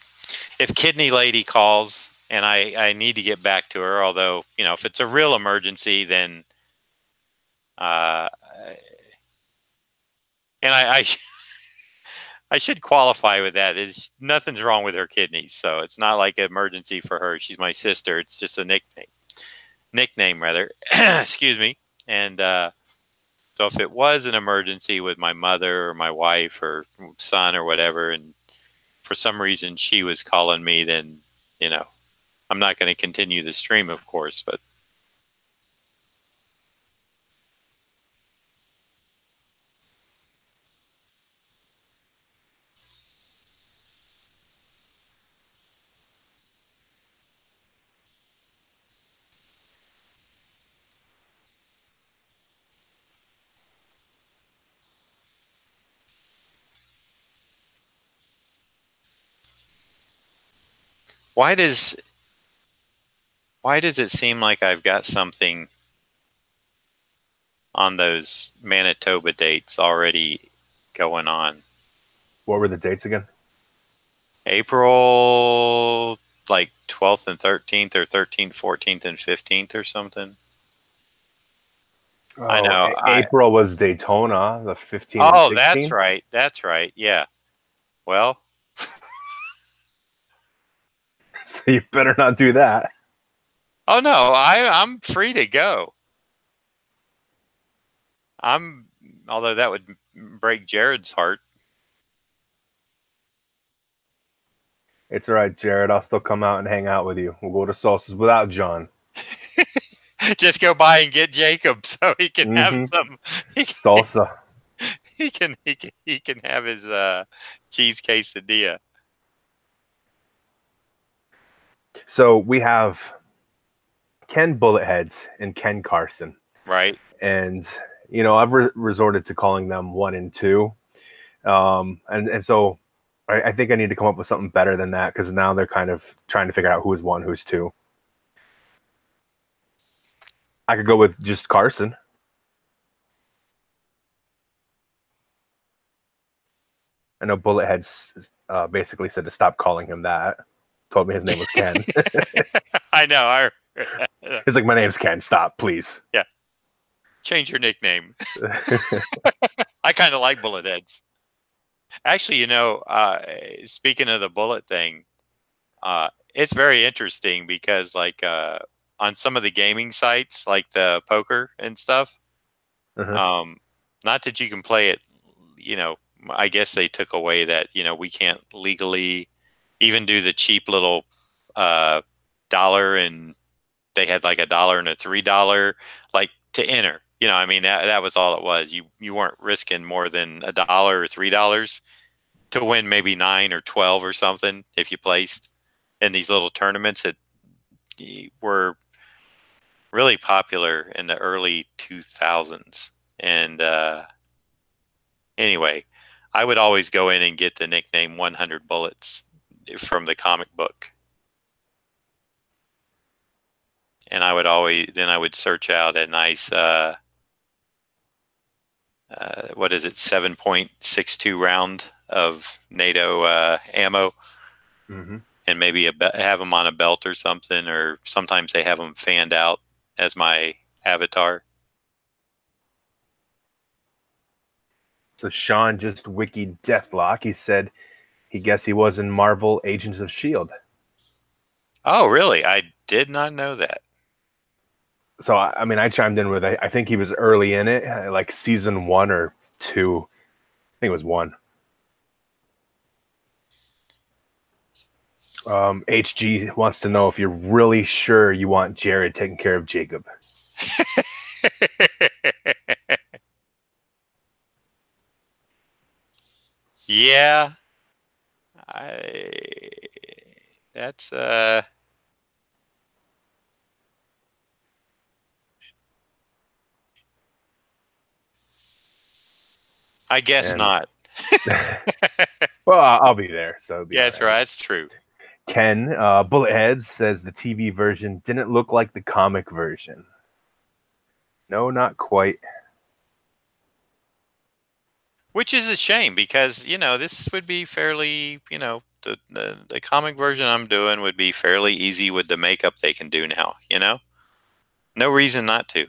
if Kidney Lady calls and I need to get back to her, although, if it's a real emergency, then, and I should qualify with that. Is nothing's wrong with her kidneys, so it's not like an emergency for her. She's my sister. It's just a nickname rather. Excuse me. And so if it was an emergency with my mother or my wife or son or whatever, and for some reason she was calling me, then I'm not going to continue the stream, of course. But why does why does it seem like I've got something on those Manitoba dates already going on? What were the dates again? April like 12th and 13th, or 13th, 14th, and 15th or something. I Oh, know. April was Daytona, the 15 and Oh, that's 16. right. That's right. Yeah. Well, So you better not do that. oh no, I'm free to go. Although that would break Jared's heart. It's all right, Jared. I'll still come out and hang out with you. We'll go to Salsa's without John. Just go by and get Jacob so he can have Mm-hmm. some. Salsa. He can have his cheese quesadilla. So we have Ken Bulletheads and Ken Carson. Right. And, I've resorted to calling them 1 and 2. And so I think I need to come up with something better than that, because now they're kind of trying to figure out who is 1, who's 2. I could go with just Carson. I know Bulletheads basically said to stop calling him that. Told me his name was Ken. I know. He's like, my name's Ken. Stop, please. Yeah. Change your nickname. I kind of like bullet heads. Actually, speaking of the bullet thing, it's very interesting because, like, on some of the gaming sites, like the poker and stuff, not that you can play it, I guess they took away that, we can't legally even do the cheap little dollar, and they had like $1 and a $3 like to enter. I mean, that was all it was. You weren't risking more than $1 or $3 to win maybe 9 or 12 or something if you placed in these little tournaments that were really popular in the early 2000s. And anyway, I would always go in and get the nickname 100 Bullets from the comic book. And I would search out a nice, what is it, 7.62 round of NATO ammo, and maybe have them on a belt or something, or sometimes they have them fanned out as my avatar. So Sean just wikied Deathlok. He said he guessed he was in Marvel Agents of S.H.I.E.L.D. Oh, really? I did not know that. So, I mean, I chimed in with, I think he was early in it, like season 1 or 2. I think it was 1. HG wants to know if you're really sure you want Jared taking care of Jacob. Yeah. That's I guess not. Well, I'll be there. So yeah, that's right. That's true. Ken Bulletheads says the TV version didn't look like the comic version. No, not quite. Which is a shame because, this would be fairly, the comic version I'm doing would be fairly easy with the makeup they can do now, No reason not to.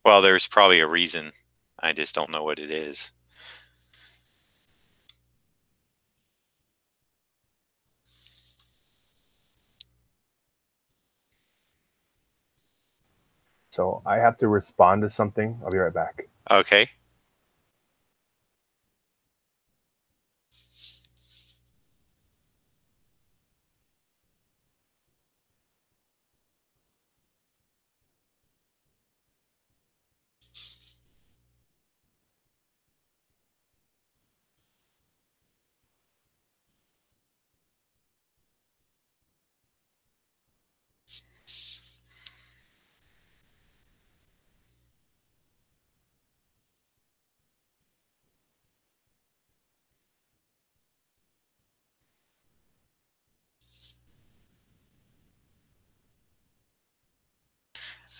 Well, there's probably a reason. I just don't know what it is. So I have to respond to something. I'll be right back. Okay.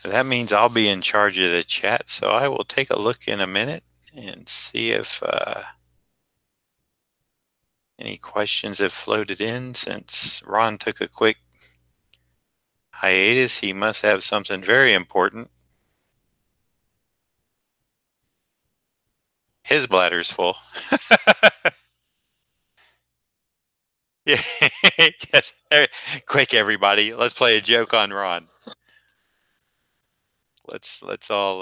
That means I'll be in charge of the chat, so I will take a look in a minute and see if any questions have floated in. Since Ron took a quick hiatus, he must have something very important. His bladder's full. Yeah. Yes. Quick, everybody. Let's play a joke on Ron. Let's all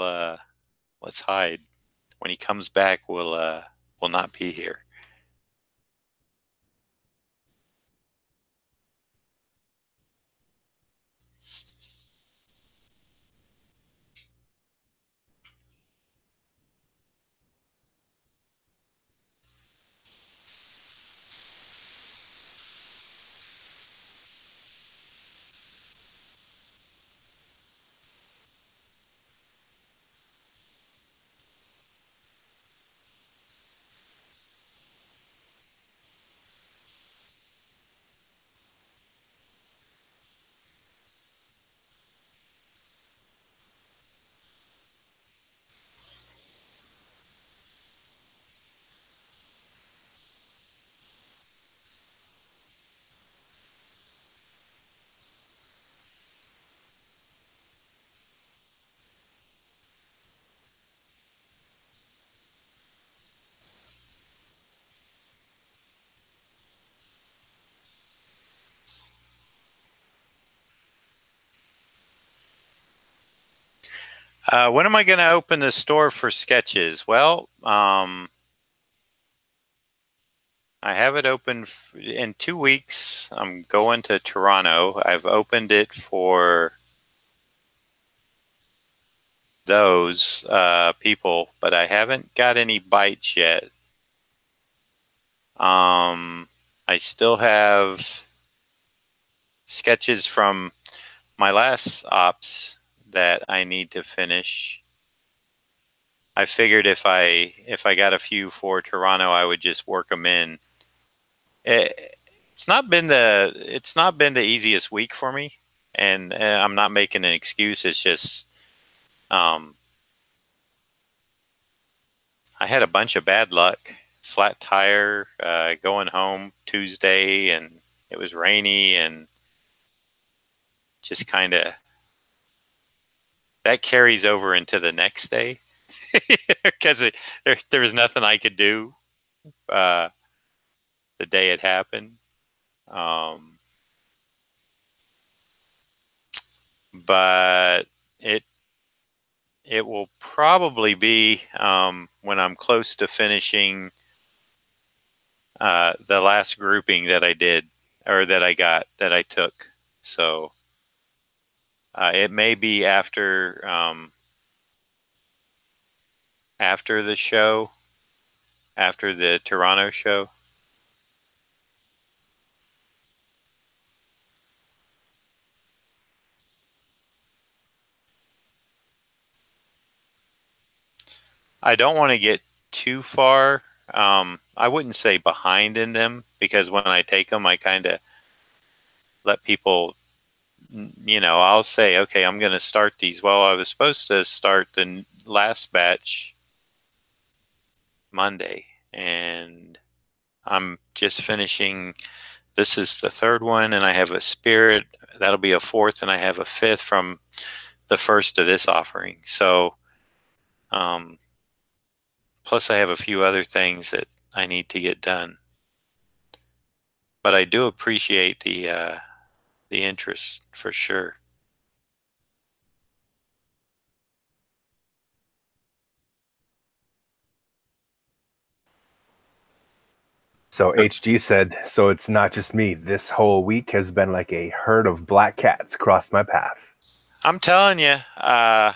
let's hide. When he comes back, we'll not be here. When am I going to open the store for sketches? Well, I have it open in 2 weeks. I'm going to Toronto. I've opened it for those people, but I haven't got any bites yet. I still have sketches from my last ops that I need to finish. I figured if I got a few for Toronto, I would just work them in. It's not been the easiest week for me, and I'm not making an excuse. It's just I had a bunch of bad luck. Flat tire going home Tuesday, and it was rainy, and just kind of that carries over into the next day because there was nothing I could do uh, the day it happened. Um, but it it will probably be when I'm close to finishing the last grouping that I did or that I took. So it may be after the show, after the Toronto show. I don't want to get too far. I wouldn't say behind in them because when I take them, I kind of let people, I'll say, okay, I'm going to start these. Well, I was supposed to start the last batch Monday, and I'm just finishing. This is the third one, and I have a spirit. That'll be a fourth, and I have a fifth from the first of this offering. So, plus I have a few other things that I need to get done. But I do appreciate the interest for sure. So HG said, so it's not just me. This whole week has been like a herd of black cats crossed my path. I'm telling you, I've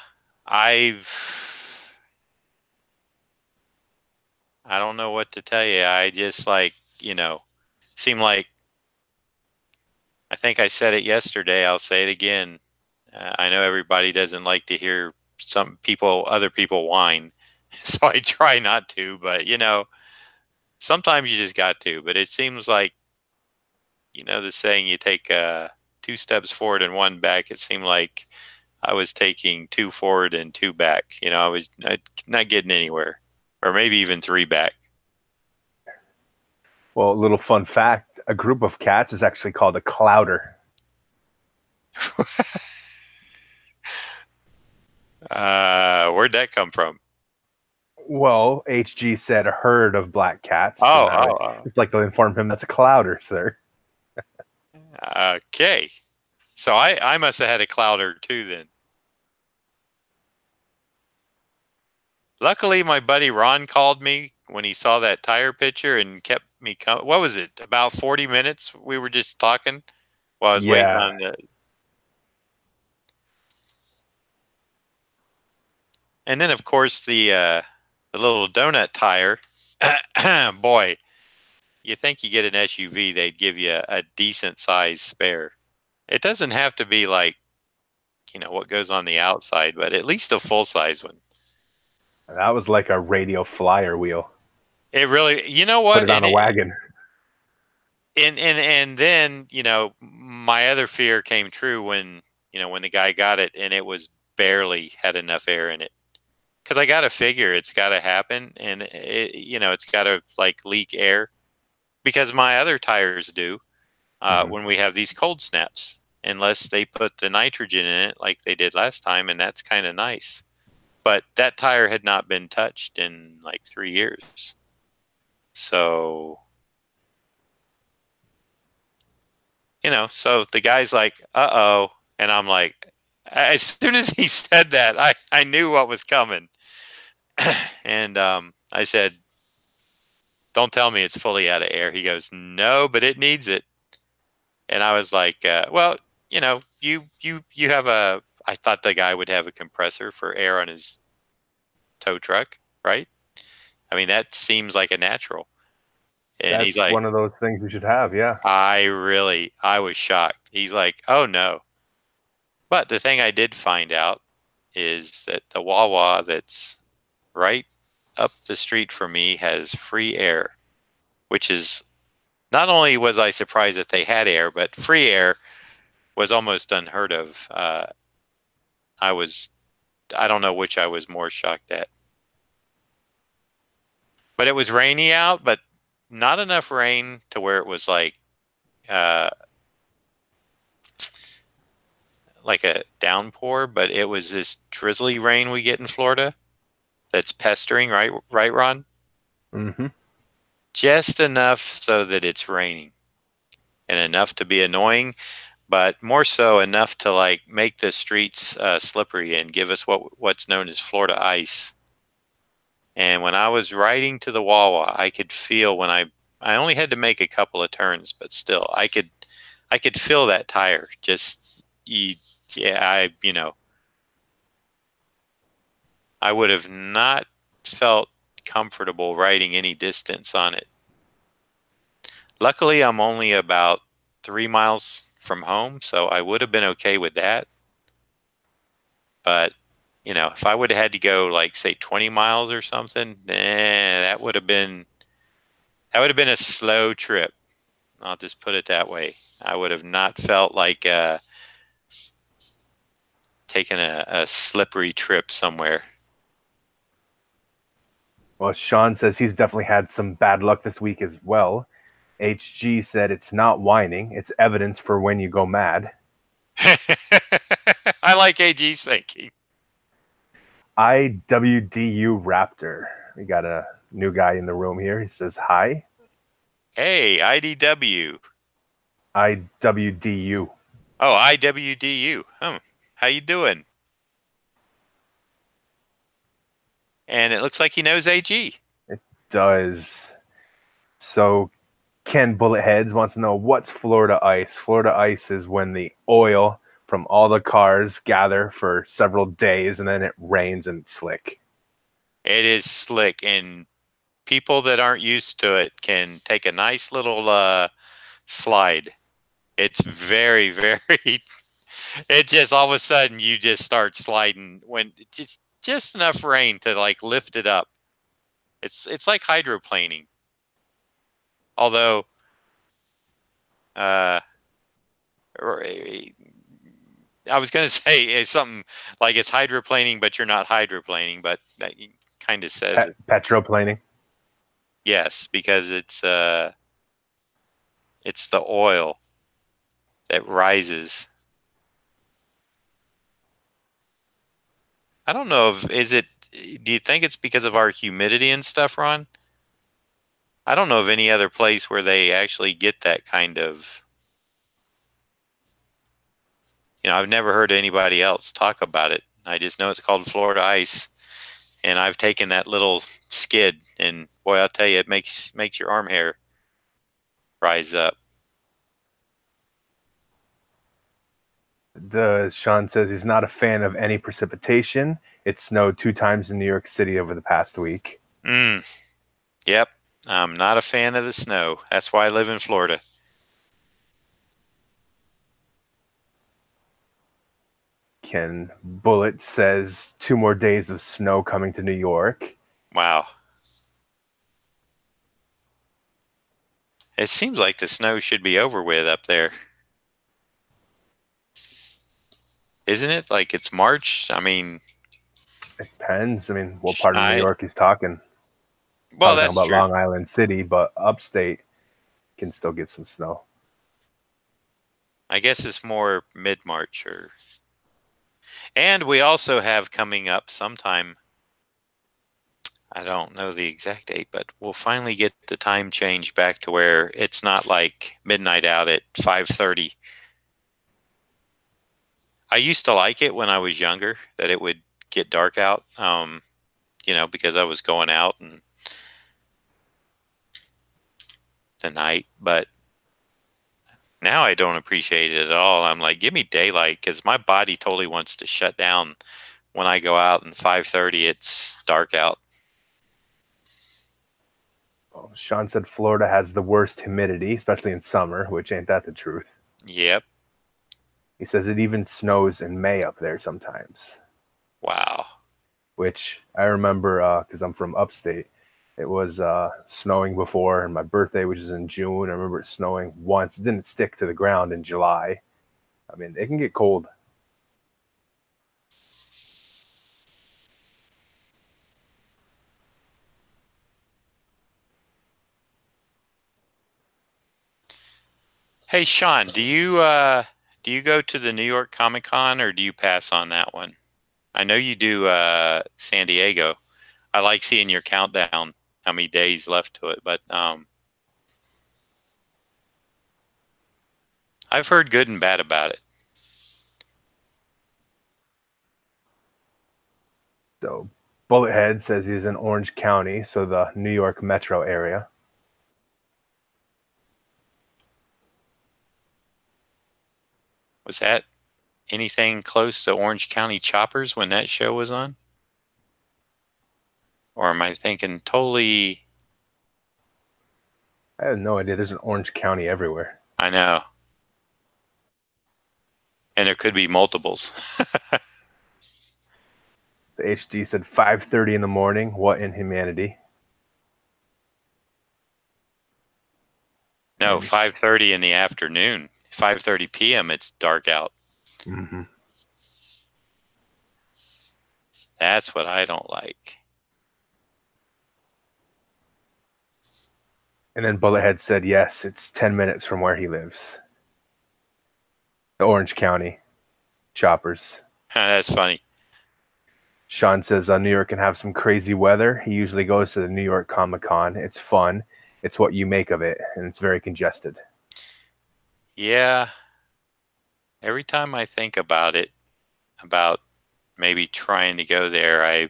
I don't know what to tell you. I just seem like I think I said it yesterday. I'll say it again. I know everybody doesn't like to hear other people whine, so I try not to. But sometimes you just got to. But it seems like the saying you take two steps forward and one back. It seemed like I was taking two forward and two back. I was not getting anywhere, or maybe even three back. Well, a little fun fact, a group of cats is actually called a clouder. Where'd that come from? Well, HG said a herd of black cats. Oh, And I would just like to inform him that's a clouder, sir. Okay. So I must have had a clouder too then. Luckily, my buddy Ron called me when he saw that tire picture and kept me what was it? About 40 minutes we were just talking while I was waiting on the. And then of course the little donut tire. Boy, you think you get an SUV, they'd give you a decent size spare. It doesn't have to be like, what goes on the outside, but at least a full size one. That was like a radio flyer wheel. It really, you know what? Put it on a wagon. And then, my other fear came true when the guy got it and it was barely had enough air in it. Because I got to figure it's got to happen, and it's got to like leak air, because my other tires do when we have these cold snaps, unless they put the nitrogen in it like they did last time, and that's kind of nice. But that tire had not been touched in like 3 years, so so the guy's like, "Uh-oh," and I'm like, as soon as he said that, I knew what was coming. And I said, "Don't tell me it's fully out of air." He goes, "No, but it needs it." And I was like, "Well, you have a." I thought the guy would have a compressor for air on his tow truck, right? I mean, that seems like a natural. And he's like, one of those things we should have, yeah. I was shocked. He's like, "Oh no." But the thing I did find out is that the Wawa that's right up the street from me has free air, which is, not only was I surprised that they had air, but free air was almost unheard of. I don't know which I was more shocked at. But it was rainy out, but not enough rain to where it was like a downpour, but it was this drizzly rain we get in Florida that's pestering, right, Ron? Mm-hmm. Just enough so that it's raining, and enough to be annoying, but more so enough to like make the streets slippery and give us what's known as Florida ice. And when I was riding to the Wawa, I could feel when I only had to make a couple of turns, but still I could feel that tire. I would have not felt comfortable riding any distance on it. Luckily, I'm only about 3 miles from home, so I would have been okay with that. But if I would have had to go like say 20 miles or something, that would have been a slow trip. I'll just put it that way. I would have not felt like taking a slippery trip somewhere. Well, Sean says he's definitely had some bad luck this week as well. HG said it's not whining, it's evidence for when you go mad. I like AG's thinking. IWDU Raptor. We got a new guy in the room here. He says hi. Hey, IDW. IWDU. Oh, IWDU. How you doing? And it looks like he knows AG. It does. So Ken Bulletheads wants to know, what's Florida ice? Florida ice is when the oil from all the cars gather for several days and then it rains and it's slick. It is slick, and people that aren't used to it can take a nice little slide. It's very, very. It just all of a sudden you just start sliding when just enough rain to like lift it up. It's like hydroplaning. Although, uh, I was going to say it's something like it's hydroplaning, but you're not hydroplaning, but that kind of says it. Petroplaning. Yes, because it's the oil that rises. I don't know if do you think it's because of our humidity and stuff, Ron? I don't know of any other place where they actually get that kind of, I've never heard anybody else talk about it. I just know it's called Florida ice, and I've taken that little skid, and boy, I'll tell you, it makes your arm hair rise up. Sean says he's not a fan of any precipitation. It snowed 2 times in New York City over the past week. Yep. I'm not a fan of the snow. That's why I live in Florida. Ken Bullet says 2 more days of snow coming to New York. Wow. It seems like the snow should be over with up there. Isn't it? Like it's March? I mean... It depends. I mean, what part of New York he's talking. Well, that's about true. Long Island City, but upstate can still get some snow. I guess it's more mid-March or... And we also have coming up sometime, I don't know the exact date, but we'll finally get the time change back to where it's not like midnight out at 5:30. I used to like it when I was younger, that it would get dark out, because I was going out and the night, but now I don't appreciate it at all. I'm like, give me daylight, because my body totally wants to shut down when I go out and 5:30 it's dark out. Well, Sean said Florida has the worst humidity, especially in summer, which ain't that the truth. Yep. He says it even snows in May up there sometimes. Wow. Which I remember because I'm from upstate. It was snowing before, and my birthday, which is in June, I remember it snowing once. It didn't stick to the ground in July. I mean, it can get cold. Hey, Sean, do you go to the New York Comic Con, or do you pass on that one? I know you do San Diego. I like seeing your countdown, how many days left to it, but I've heard good and bad about it. So Bullethead says he's in Orange County, so the New York metro area. Was that anything close to Orange County Choppers when that show was on? Or am I thinking totally... I have no idea. There's an Orange County everywhere. I know. And there could be multiples. The HD said 5:30 in the morning. What inhumanity? No, 5:30 in the afternoon. 5:30 p.m. it's dark out. Mm-hmm. That's what I don't like. And then Bullethead said, yes, it's 10 minutes from where he lives. The Orange County Choppers. That's funny. Sean says New York can have some crazy weather. He usually goes to the New York Comic Con. It's fun. It's what you make of it, and it's very congested. Yeah. Every time I think about it, about maybe trying to go there, I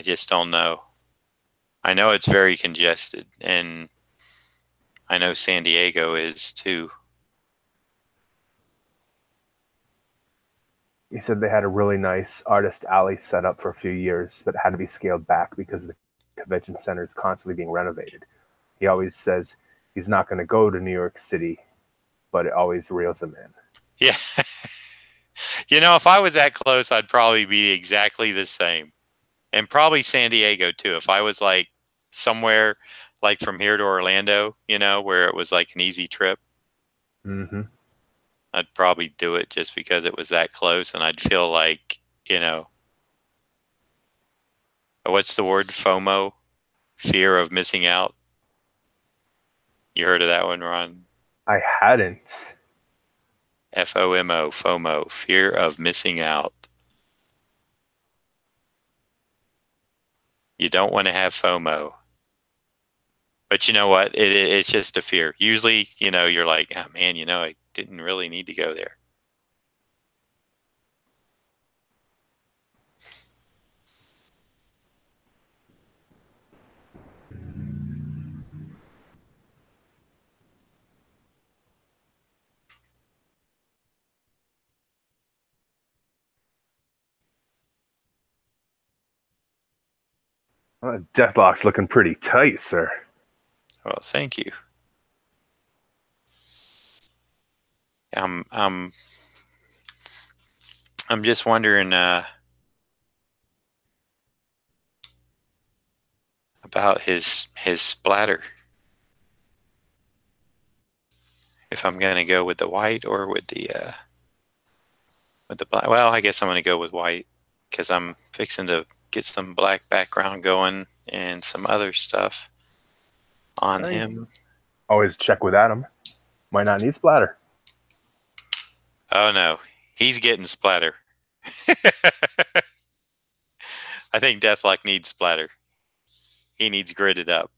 just don't know. I know it's very congested, and I know San Diego is too. He said they had a really nice artist alley set up for a few years, but it had to be scaled back because the convention center is constantly being renovated. He always says he's not going to go to New York City, but it always reels him in. Yeah. If I was that close, I'd probably be exactly the same. And probably San Diego too. If I was like somewhere like from here to Orlando, where it was like an easy trip, Mm-hmm. I'd probably do it just because it was that close, and I'd feel like, what's the word? FOMO, fear of missing out. You heard of that one, Ron? I hadn't. FOMO, FOMO, fear of missing out. You don't want to have FOMO. But you know what? It's just a fear. Usually, you're like, oh man, I didn't really need to go there. Deathlok's looking pretty tight, sir. Well, thank you. I'm just wondering about his splatter. If I'm gonna go with the white or with the black. Well, I guess I'm gonna go with white because I'm fixing to get some black background going and some other stuff on him. Always check with Adam. Might not need splatter. Oh no, he's getting splatter. I think Deathlok needs splatter. He needs gridded up.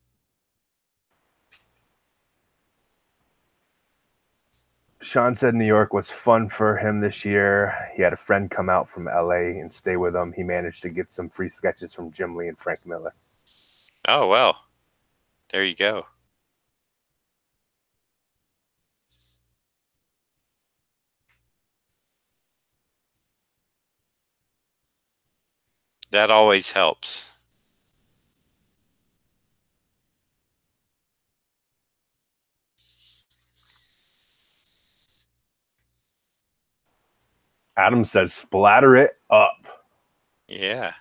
Sean said New York was fun for him this year. He had a friend come out from LA and stay with him. He managed to get some free sketches from Jim Lee and Frank Miller. Oh, well. There you go. That always helps. Adam says splatter it up. Yeah.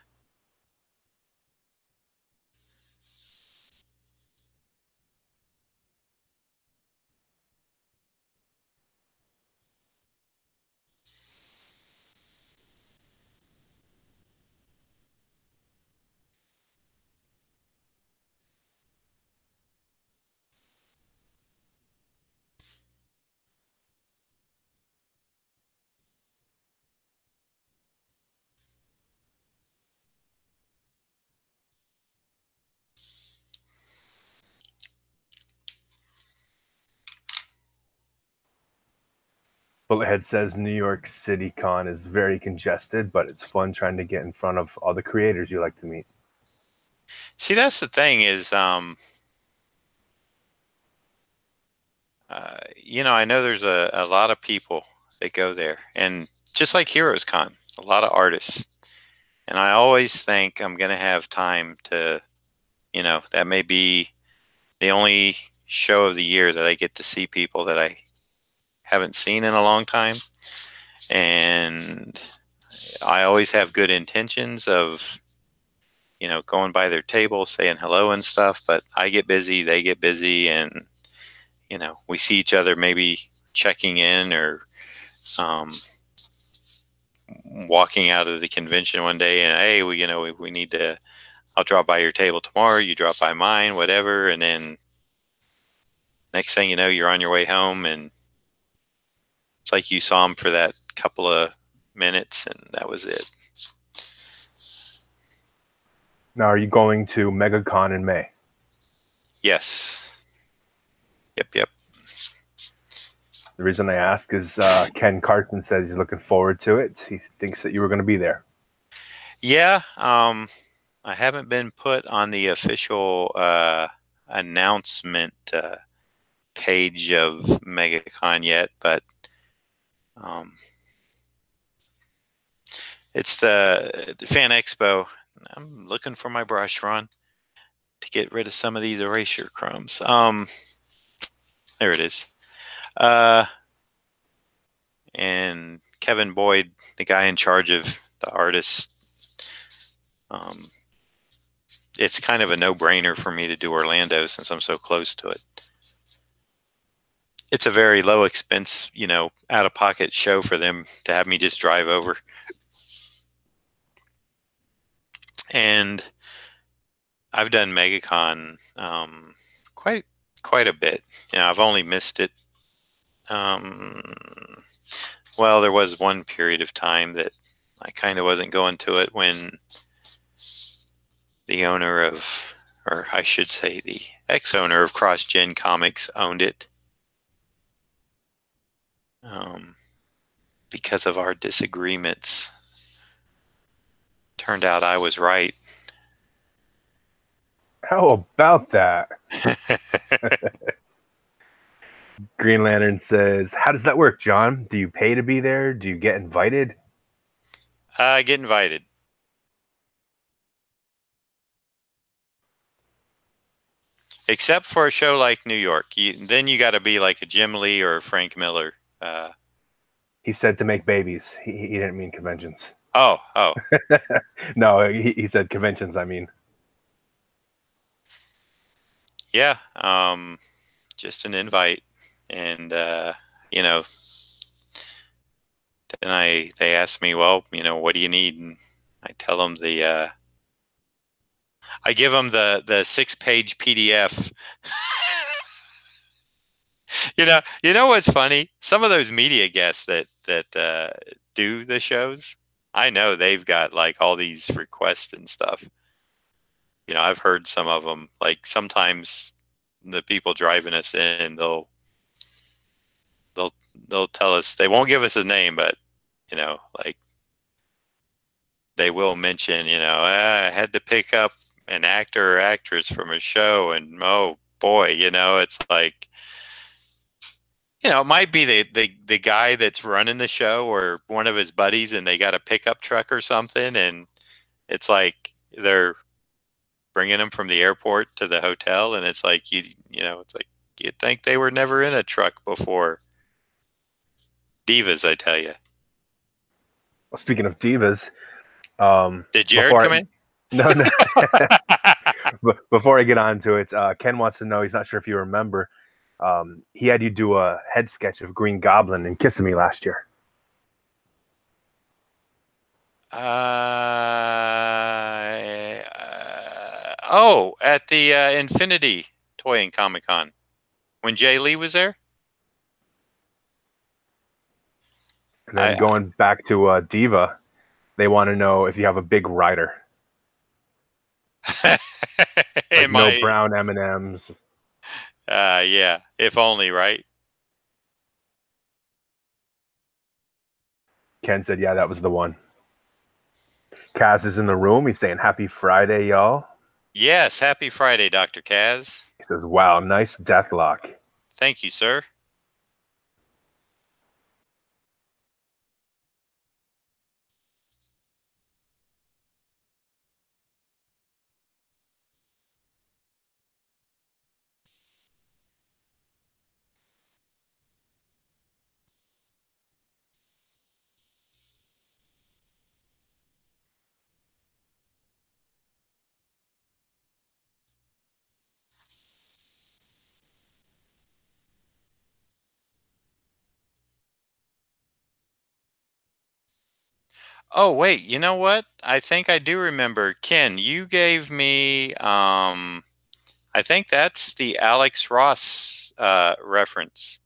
Bullethead says New York City Con is very congested, but it's fun trying to get in front of all the creators you like to meet. See, that's the thing is, I know there's a lot of people that go there, and just like Heroes Con, a lot of artists. And I always think I'm going to have time to, that may be the only show of the year that I get to see people that I haven't seen in a long time. And I always have good intentions of, going by their table, saying hello and stuff, but I get busy, they get busy, and, we see each other maybe checking in or walking out of the convention one day and, hey, we need to, I'll drop by your table tomorrow, you drop by mine, whatever, and then next thing you know, you're on your way home, and it's like you saw him for that couple of minutes, and that was it. Now, are you going to MegaCon in May? Yes. Yep. The reason I ask is Ken Carson says he's looking forward to it. He thinks that you were going to be there. Yeah. I haven't been put on the official announcement page of MegaCon yet, but um, it's the Fan Expo. I'm looking for my brush, Ron, to get rid of some of these erasure crumbs. There it is. And Kevin Boyd, the guy in charge of the artists, it's kind of a no-brainer for me to do Orlando since I'm so close to it. It's a very low expense, out of pocket show for them to have me just drive over. And I've done MegaCon quite a bit. I've only missed it. Well, there was one period of time that I kind of wasn't going to it when the owner of, or I should say the ex-owner of CrossGen Comics owned it. Because of our disagreements. Turned out I was right. How about that? Green Lantern says, how does that work, John? Do you pay to be there? Do you get invited? I get invited. Except for a show like New York. Then you got to be like a Jim Lee or a Frank Miller. He said to make babies. He didn't mean conventions. Oh. No, he said conventions, I mean. Yeah, just an invite. And, then they asked me, well, what do you need? And I tell them I give them the 6-page PDF. You know what's funny? Some of those media guests that do the shows, I know they've got like all these requests and stuff. I've heard some of them. Like sometimes the people driving us in, they'll tell us, they won't give us a name, but like they will mention, I had to pick up an actor or actress from a show, and oh boy, it's like. It might be the guy that's running the show or one of his buddies, and they got a pickup truck or something, and it's like they're bringing them from the airport to the hotel, and it's like it's like you'd think they were never in a truck before. Divas, I tell you. Well, speaking of divas, did Jared come in? No. Before I get on to it, Ken wants to know. He's not sure if you remember. He had you do a head sketch of Green Goblin and Kissimmee last year. At the Infinity Toy and Comic Con when Jay Lee was there. And then going back to Diva, they want to know if you have a big rider. Like no brown M&Ms. Yeah, if only, right? Ken said, yeah, that was the one. Kaz is in the room. He's saying, happy Friday, y'all. Yes, happy Friday, Dr. Kaz. He says, wow, nice Deathlok. Thank you, sir. Oh, wait, you know what? I think I do remember. Ken, you gave me, I think that's the Alex Ross reference.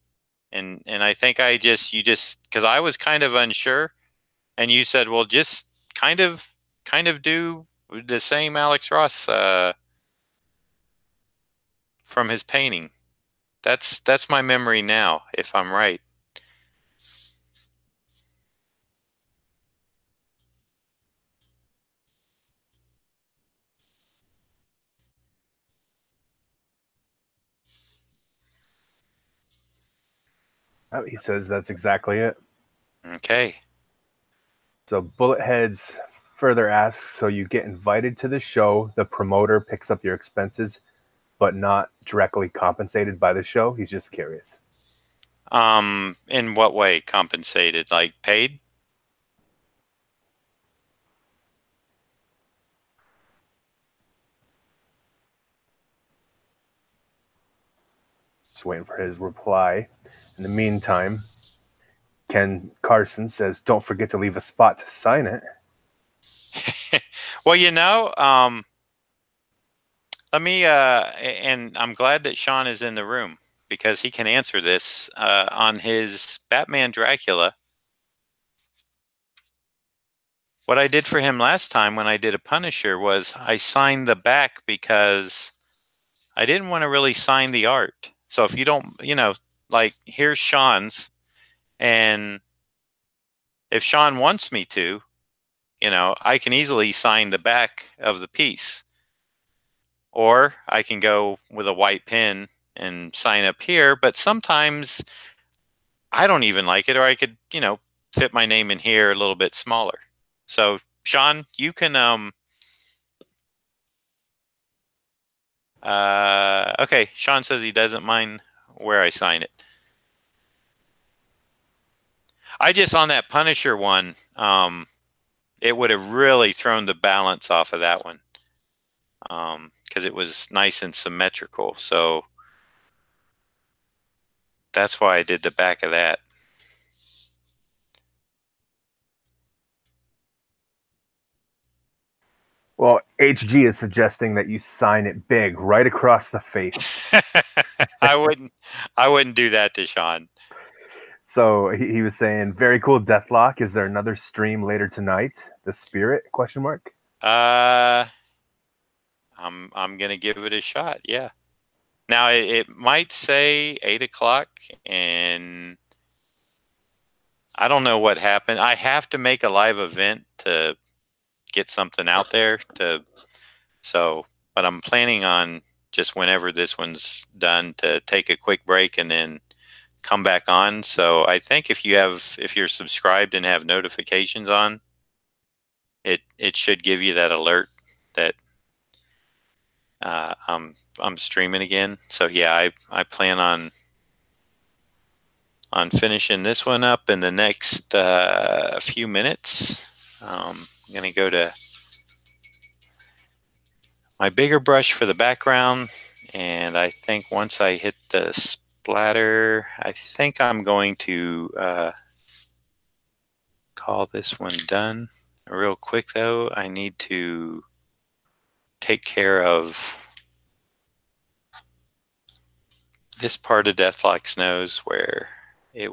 And I think because I was kind of unsure, and you said, well, just kind of do the same Alex Ross from his painting. That's my memory now, if I'm right. He says that's exactly it. Okay. So Bulletheads further asks, so you get invited to the show, the promoter picks up your expenses, but not directly compensated by the show? He's just curious. In what way compensated? Like paid? Just waiting for his reply. In the meantime, Ken Carson says, don't forget to leave a spot to sign it. Well, let me, and I'm glad that Sean is in the room because he can answer this on his Batman Dracula. What I did for him last time when I did a Punisher was I signed the back because I didn't want to really sign the art. So if you don't, like here's Sean's, and if Sean wants me to, I can easily sign the back of the piece. Or I can go with a white pen and sign up here, but sometimes I don't even like it, or I could, fit my name in here a little bit smaller. So Sean, you can okay, Sean says he doesn't mind where I sign it. I just on that Punisher one, it would have really thrown the balance off of that one. Because it was nice and symmetrical. So that's why I did the back of that. Well, HG is suggesting that you sign it big, right across the face. I wouldn't do that to Sean. So he was saying, very cool, Deathlok. Is there another stream later tonight? The Spirit? Question mark. I'm gonna give it a shot. Yeah. Now it might say 8 o'clock, and I don't know what happened. I have to make a live event to get something out there but I'm planning on just whenever this one's done to take a quick break and then come back on. So I think if you're subscribed and have notifications on, it should give you that alert that I'm streaming again. So yeah, I plan on finishing this one up in the next few minutes. I'm gonna go to my bigger brush for the background, and I think once I hit the splatter, I think I'm going to call this one done. Real quick though, I need to take care of this part of Deathlok's nose where it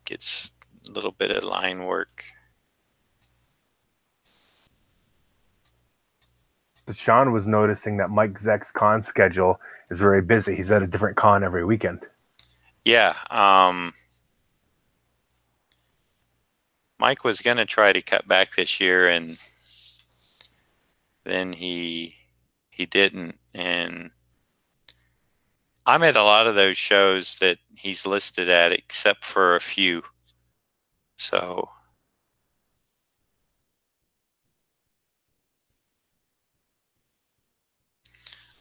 gets a little bit of line work. Sean was noticing that Mike Zeck's con schedule is very busy. He's at a different con every weekend. Yeah, Mike was going to try to cut back this year, and then he didn't. And I'm at a lot of those shows that he's listed at, except for a few. So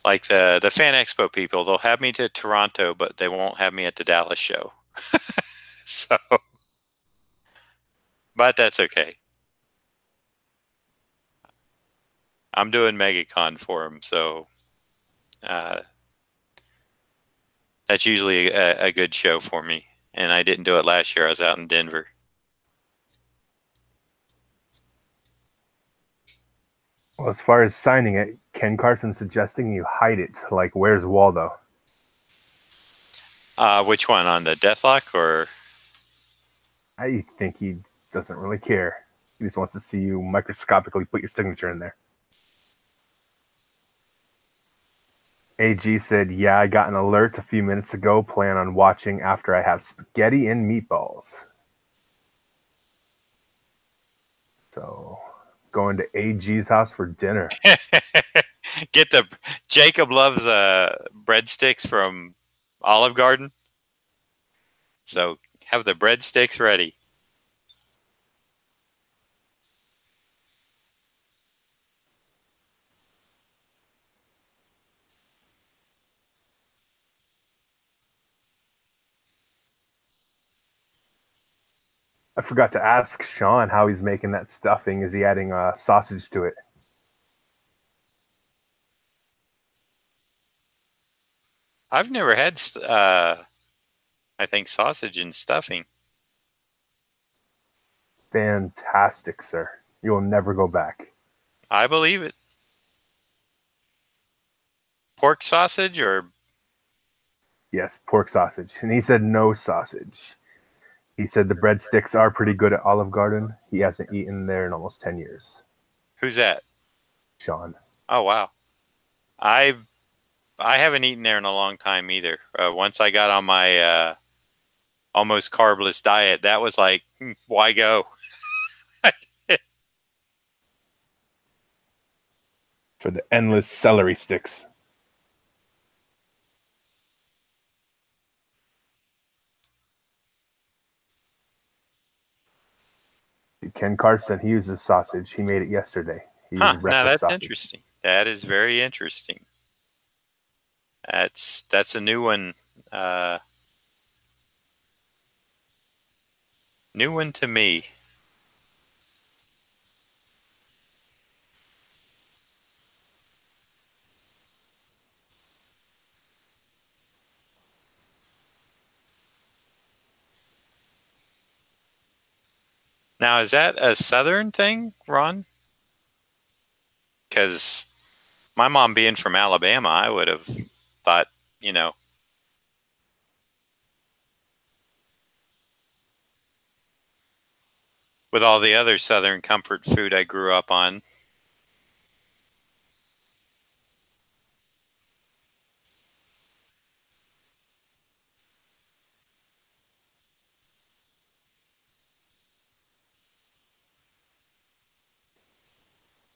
like the Fan Expo people, they'll have me to Toronto, but they won't have me at the Dallas show. So, but that's okay. I'm doing MegaCon for him, so that's usually a good show for me. And I didn't do it last year. I was out in Denver. Well, as far as signing it, Ken Carson suggesting you hide it. Like, where's Waldo? Which one, on the Deathlok or? I think he doesn't really care. He just wants to see you microscopically put your signature in there. AG said, yeah, I got an alert a few minutes ago. Plan on watching after I have spaghetti and meatballs. So, going to AG's house for dinner. Jacob loves breadsticks from Olive Garden. So have the breadsticks ready. I forgot to ask Sean how he's making that stuffing. Is he adding sausage to it? I've never had, I think, sausage and stuffing. Fantastic, sir. You will never go back. I believe it. Pork sausage or? Yes, pork sausage. And he said no sausage. He said the breadsticks are pretty good at Olive Garden. He hasn't eaten there in almost 10 years. Who's that? Sean. Oh, wow. I haven't eaten there in a long time either. Once I got on my almost carbless diet, that was like, why go? For the endless celery sticks. Ken Carson, he uses sausage. He made it yesterday. He Huh, used now breakfast that's sausage. interesting. That is very interesting. That's a new one. New one to me. Now, is that a Southern thing, Ron? Because my mom being from Alabama, I would have thought, you know, with all the other Southern comfort food I grew up on.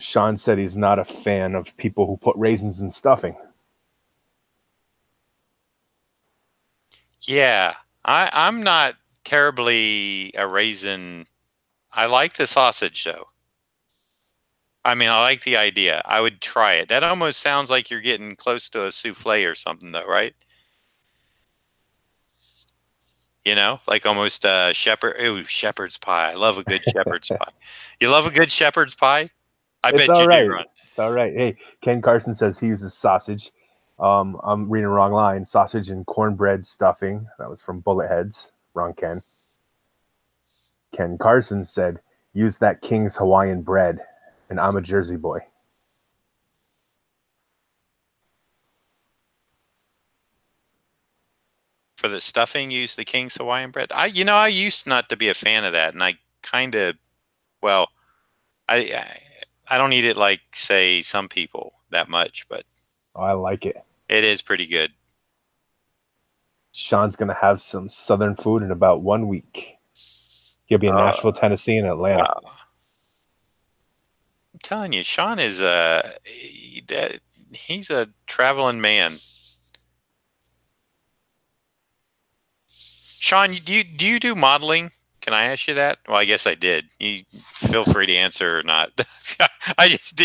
Sean said he's not a fan of people who put raisins in stuffing. Yeah, I'm not terribly a raisin. I like the sausage though. I mean, I like the idea. I would try it. That almost sounds like you're getting close to a souffle or something, though, right? You know, like almost shepherd. Ooh, shepherd's pie. I love a good shepherd's pie. You love a good shepherd's pie? I It's bet all you do, right. Ron. It's all right. Hey, Ken Carson says he uses sausage. I'm reading the wrong line. Sausage and cornbread stuffing. That was from Bullet Heads. Wrong Ken. Ken Carson said, use that King's Hawaiian bread. And I'm a Jersey boy. For the stuffing, use the King's Hawaiian bread. I used not to be a fan of that, and I kind of, well, I don't eat it like, say, some people that much, but Oh, I like it. it is pretty good. Sean's going to have some Southern food in about 1 week. He'll be in Nashville, Tennessee, and Atlanta. I'm telling you, Sean is he's a traveling man. Sean, do you do modeling? Can I ask you that? Well, I guess I did. You feel free to answer or not. I just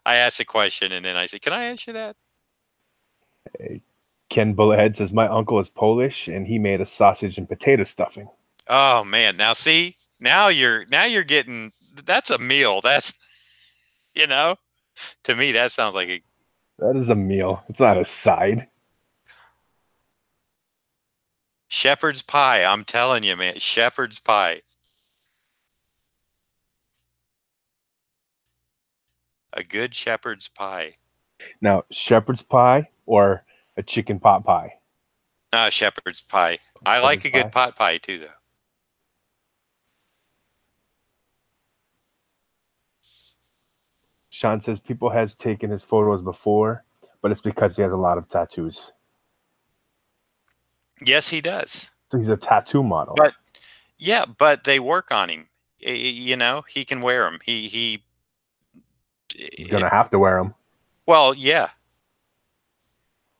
I asked a question and then I said, "Can I ask you that?" Ken Bullethead says, my uncle is Polish, and he made a sausage and potato stuffing. Oh man, now see, now you're getting, that's a meal. That's, to me that sounds like a That is a meal. It's not a side. shepherd's pie. I'm telling you, man, shepherd's pie. A good shepherd's pie. Now, shepherd's pie or a chicken pot pie? Shepherd's pie. I like a good pot pie too, though. Sean says people has taken his photos before, but it's because he has a lot of tattoos. Yes, he does. So he's a tattoo model. But yeah, but they work on him. He can wear them. He's gonna have to wear them. Well, yeah.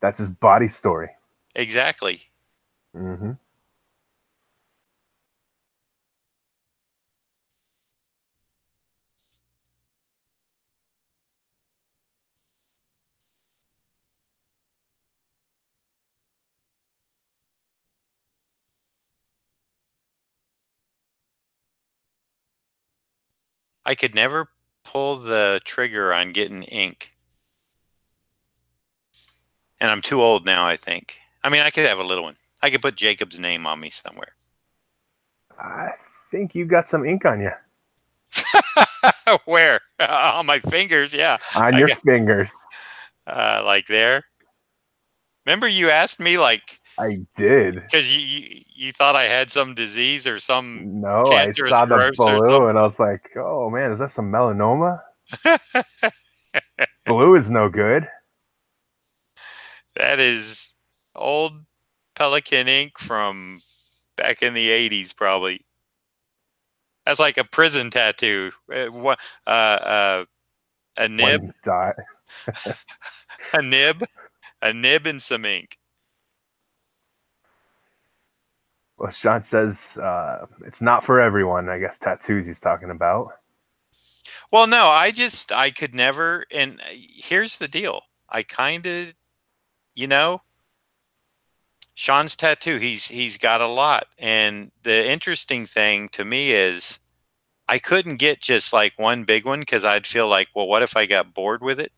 That's his body story. Exactly. Mm-hmm. I could never pull the trigger on getting ink. And I'm too old now, I think. I mean, I could have a little one. I could put Jacob's name on me somewhere. I think you got some ink on you. Where? On my fingers, yeah. On I your got fingers. like there. Remember you asked me like I did. because you thought I had some disease or some No, I cancerous saw the growth or something. blue and I was like, oh man, is that some melanoma? Blue is no good. That is old Pelican ink from back in the 80s, probably. That's like a prison tattoo. A nib, One dot. a nib, a nib, and some ink. Well, Sean says it's not for everyone. I guess tattoos he's talking about. Well, no, I could never. And here's the deal. I kind of, you know, Sean's tattoo. He's got a lot. And the interesting thing to me is I couldn't get just like one big one because I'd feel like, well, what if I got bored with it?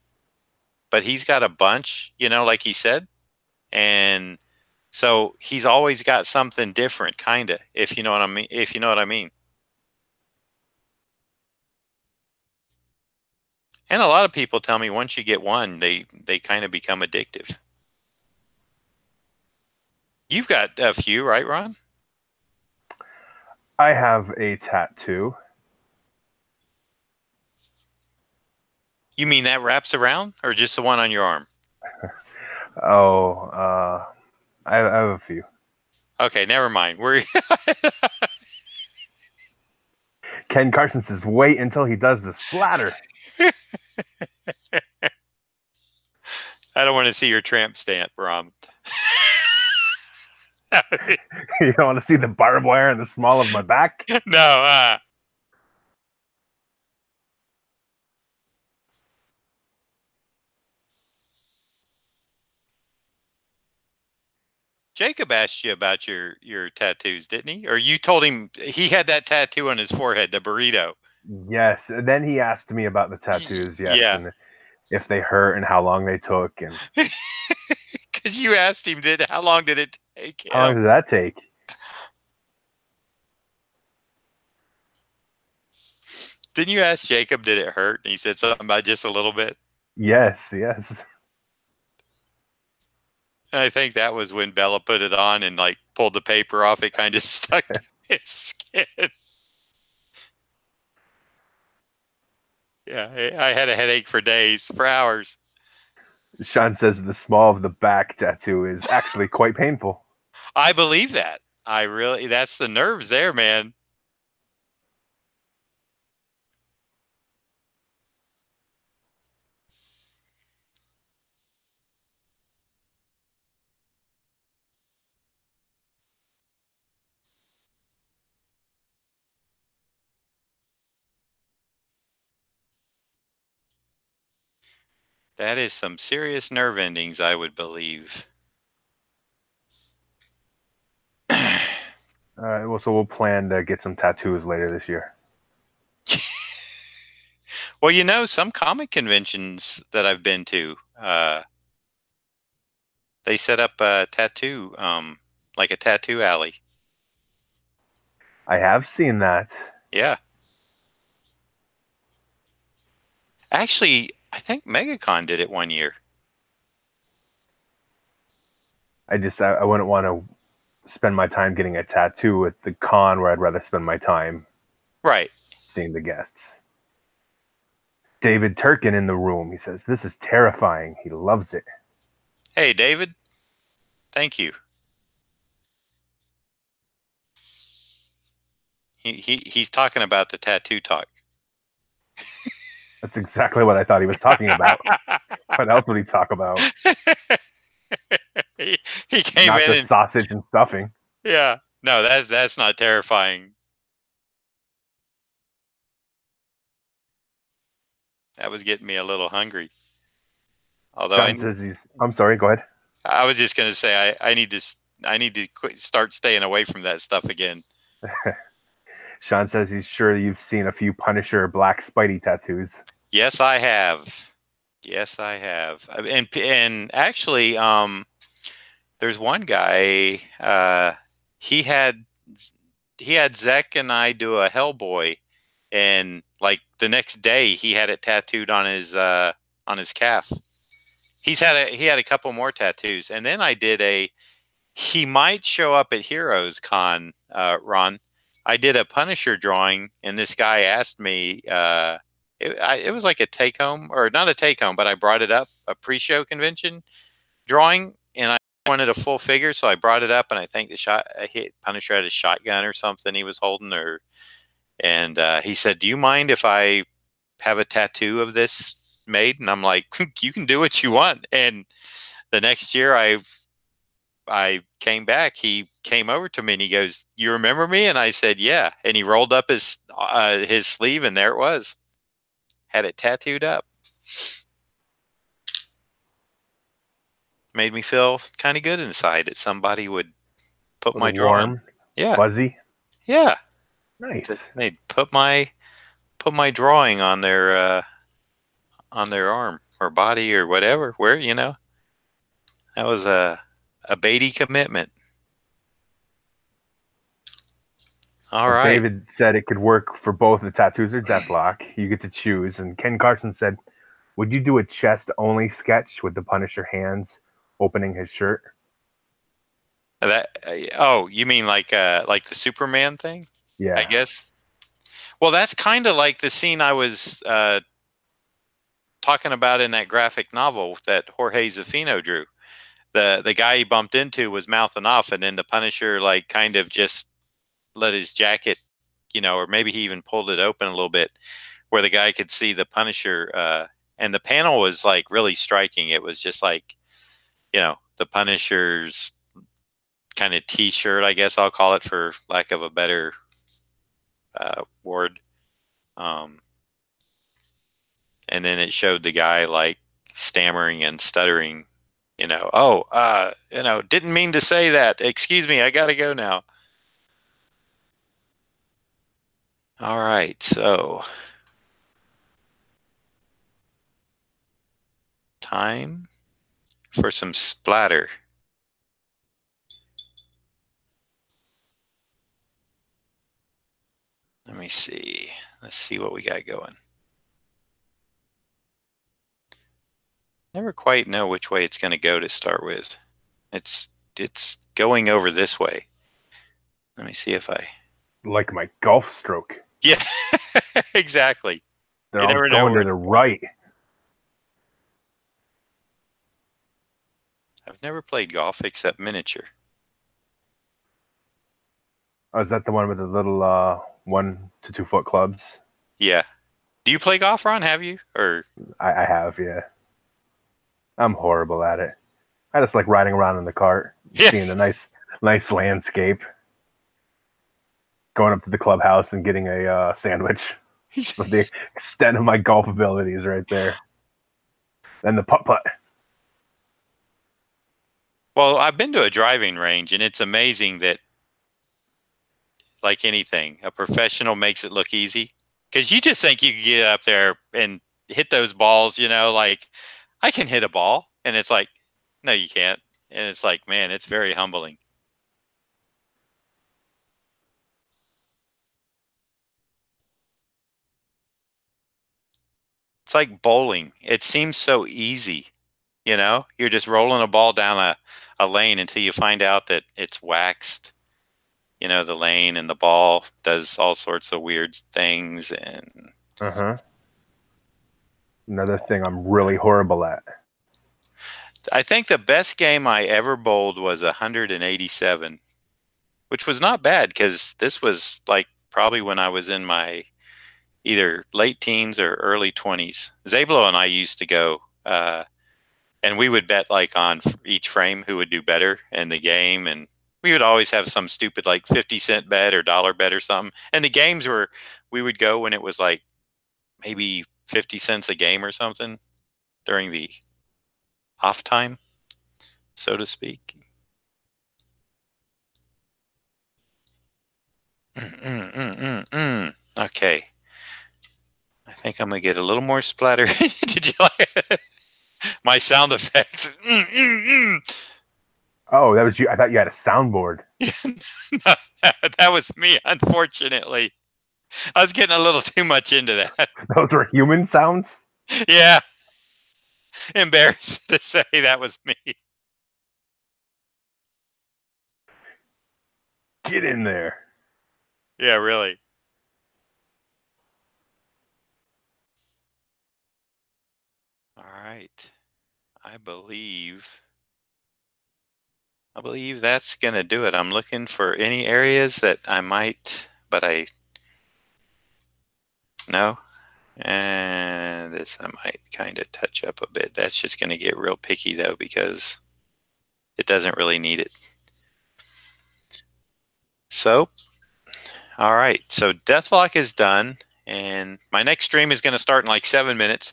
But he's got a bunch, like he said. And so he's always got something different, kind of, if you know what I mean. If you know what I mean. And a lot of people tell me once you get one, they kind of become addictive. You've got a few, right, Ron? I have a tattoo. You mean that wraps around, or just the one on your arm? Oh, I have a few. Okay, never mind. Ken Carson says, wait until he does the splatter. I don't want to see your tramp stamp, Ron. You don't want to see the barbed wire in the small of my back? No. Jacob asked you about your tattoos, didn't he? Or you told him he had that tattoo on his forehead, the burrito. Yes. And then he asked me about the tattoos, yes, Yeah. and if they hurt and how long they took. And because you asked him, how long did it take him? How long did that take? Didn't you ask Jacob, did it hurt? And he said something about just a little bit. Yes. And I think that was when Bella put it on and like pulled the paper off. It kind of stuck to his skin. Yeah, I had a headache for days, for hours. Sean says the small of the back tattoo is actually quite painful. I believe that. That's the nerves there, man. That is some serious nerve endings, I would believe. All right. Well, so we'll plan to get some tattoos later this year. Well, some comic conventions that I've been to, they set up a tattoo, like a tattoo alley. I have seen that. Yeah. Actually, I think MegaCon did it one year. I wouldn't want to spend my time getting a tattoo at the con where I'd rather spend my time seeing the guests. David Turkin in the room. He says, this is terrifying. He loves it. Hey, David. Thank you. He's talking about the tattoo talk. That's exactly what I thought he was talking about. What else would he talk about? he came not in just sausage and stuffing. Yeah. No, that's not terrifying. That was getting me a little hungry. Although I'm sorry, go ahead. I was just going to say I need to start staying away from that stuff again. Sean says he's sure you've seen a few Punisher black Spidey tattoos. Yes, I have. Yes, I have. And actually, there's one guy. He had he had Zach and I do a Hellboy, and like the next day he had it tattooed on his calf. He had a couple more tattoos, and then I did a. He might show up at Heroes Con, Ron. I did a Punisher drawing, and this guy asked me. It was like a take home, or not a take home, but I brought it up a pre-show convention drawing, and I wanted a full figure, so I brought it up, and I think I hit Punisher had a shotgun or something he was holding, and he said, "Do you mind if I have a tattoo of this made?" And I'm like, "You can do what you want." And the next year, I came back. He came over to me and he goes, "You remember me?" And I said, "Yeah." And he rolled up his sleeve, and there it was. Had it tattooed up. Made me feel kind of good inside that somebody would put my drawing. Warm, Yeah, fuzzy. yeah. Nice. They put my drawing on their arm or body or whatever. Where that was a Beatty commitment. All Well, right. David said it could work for both the tattoos or Deathlok. You get to choose. And Ken Carson said, would you do a chest-only sketch with the Punisher hands opening his shirt? Oh, you mean like the Superman thing? Yeah. I guess. Well, that's kind of like the scene I was talking about in that graphic novel that Jorge Zafino drew. The guy he bumped into was mouthing off, and then the Punisher like kind of just let his jacket, or maybe he even pulled it open a little bit, where the guy could see the Punisher. And the panel was like really striking. It was just like, the Punisher's kind of T-shirt, I guess I'll call it for lack of a better word. And then it showed the guy like stammering and stuttering, didn't mean to say that. Excuse me, I gotta go now. All right, so time for some splatter. Let me see. Let's see what we got going. Never quite know which way it's going to go to start with. It's going over this way. Let me see if I like my golf stroke. Yeah, exactly. They're all going to the right. I've never played golf except miniature. Oh, is that the one with the little 1 to 2 foot clubs? Yeah. Do you play golf, Ron? Have you? Or I have, yeah. I'm horrible at it. I just like riding around in the cart, seeing the nice landscape, going up to the clubhouse and getting a sandwich. So the extent of my golf abilities right there. And the putt-putt. Well, I've been to a driving range, and it's amazing that, like anything, a professional makes it look easy. Because you just think you can get up there and hit those balls, like I can hit a ball. And it's like, no, you can't. And it's like, man, it's very humbling. It's like bowling. It seems so easy. You're just rolling a ball down a lane until you find out that it's waxed. The lane and the ball does all sorts of weird things. And Another thing I'm really horrible at. I think the best game I ever bowled was 187, which was not bad because this was like probably when I was in my either late teens or early 20s. Zablo and I used to go, and we would bet like on each frame who would do better in the game. And we would always have some stupid like 50-cent bet or dollar bet or something. And the games we would go when it was like maybe 50 cents a game or something during the off time, so to speak. Okay. I think I'm going to get a little more splatter. Did you like it? My sound effects? Oh, that was you. I thought you had a soundboard. No, that was me, unfortunately. I was getting a little too much into that. Those were human sounds. Yeah. Embarrassed to say that was me. Get in there. Yeah, really. All right. I believe that's going to do it. I'm looking for any areas that I might, but no. And this I might kind of touch up a bit. That's just going to get real picky though, because it doesn't really need it. So, all right. So Deathlok is done. And my next stream is going to start in like 7 minutes.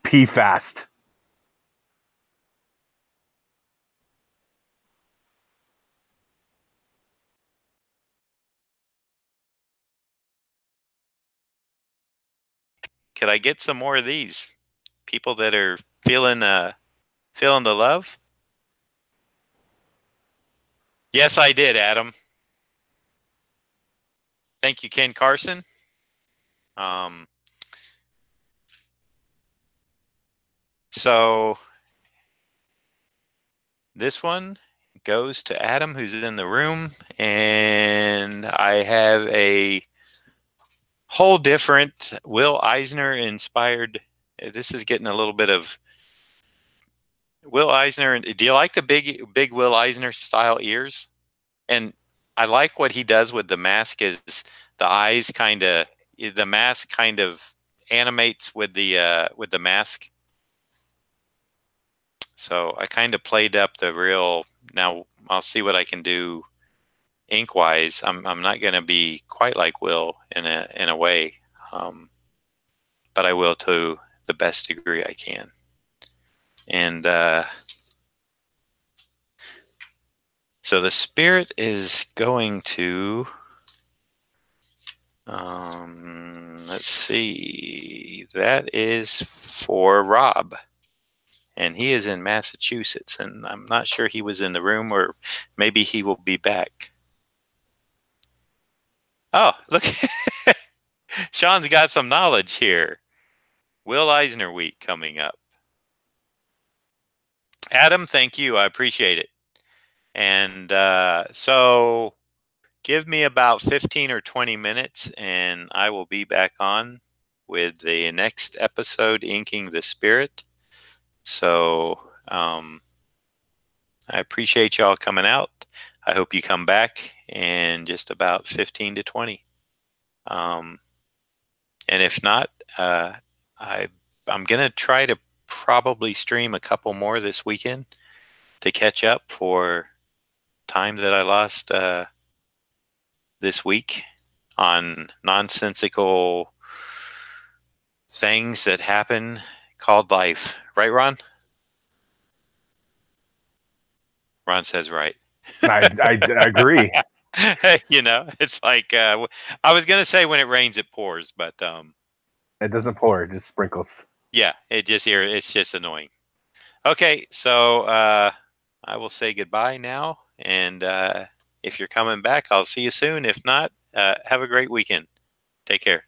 Pee fast. Could I get some more of these? People that are feeling the love? Yes, I did, Adam. Thank you, Ken Carson. So this one goes to Adam, who's in the room, and I have a whole different Will Eisner inspired. This is getting a little bit of Will Eisner. Do you like the big Will Eisner style ears? And I like what he does with the mask. Is the eyes the mask kind of animates with the mask. So I kind of played up the real. Now I'll see what I can do ink wise. I'm not going to be quite like Will in a way, but I will to the best degree I can. And so the spirit is going to. Let's see. That is for Rob. And he is in Massachusetts, and I'm not sure he was in the room, or maybe he will be back. Oh, look. Sean's got some knowledge here. Will Eisner Week coming up. Adam, thank you. I appreciate it. And so give me about 15 or 20 minutes, and I will be back on with the next episode, Inking the Spirit. So I appreciate y'all coming out. I hope you come back in just about 15 to 20. And if not, I'm going to try to probably stream a couple more this weekend to catch up for time that I lost this week on nonsensical things that happen called life. Right, Ron? Ron says right. I agree. It's like I was going to say when it rains, it pours, but It doesn't pour; it just sprinkles. yeah, it's just annoying. Okay, so I will say goodbye now, and if you're coming back, I'll see you soon. If not, have a great weekend. Take care.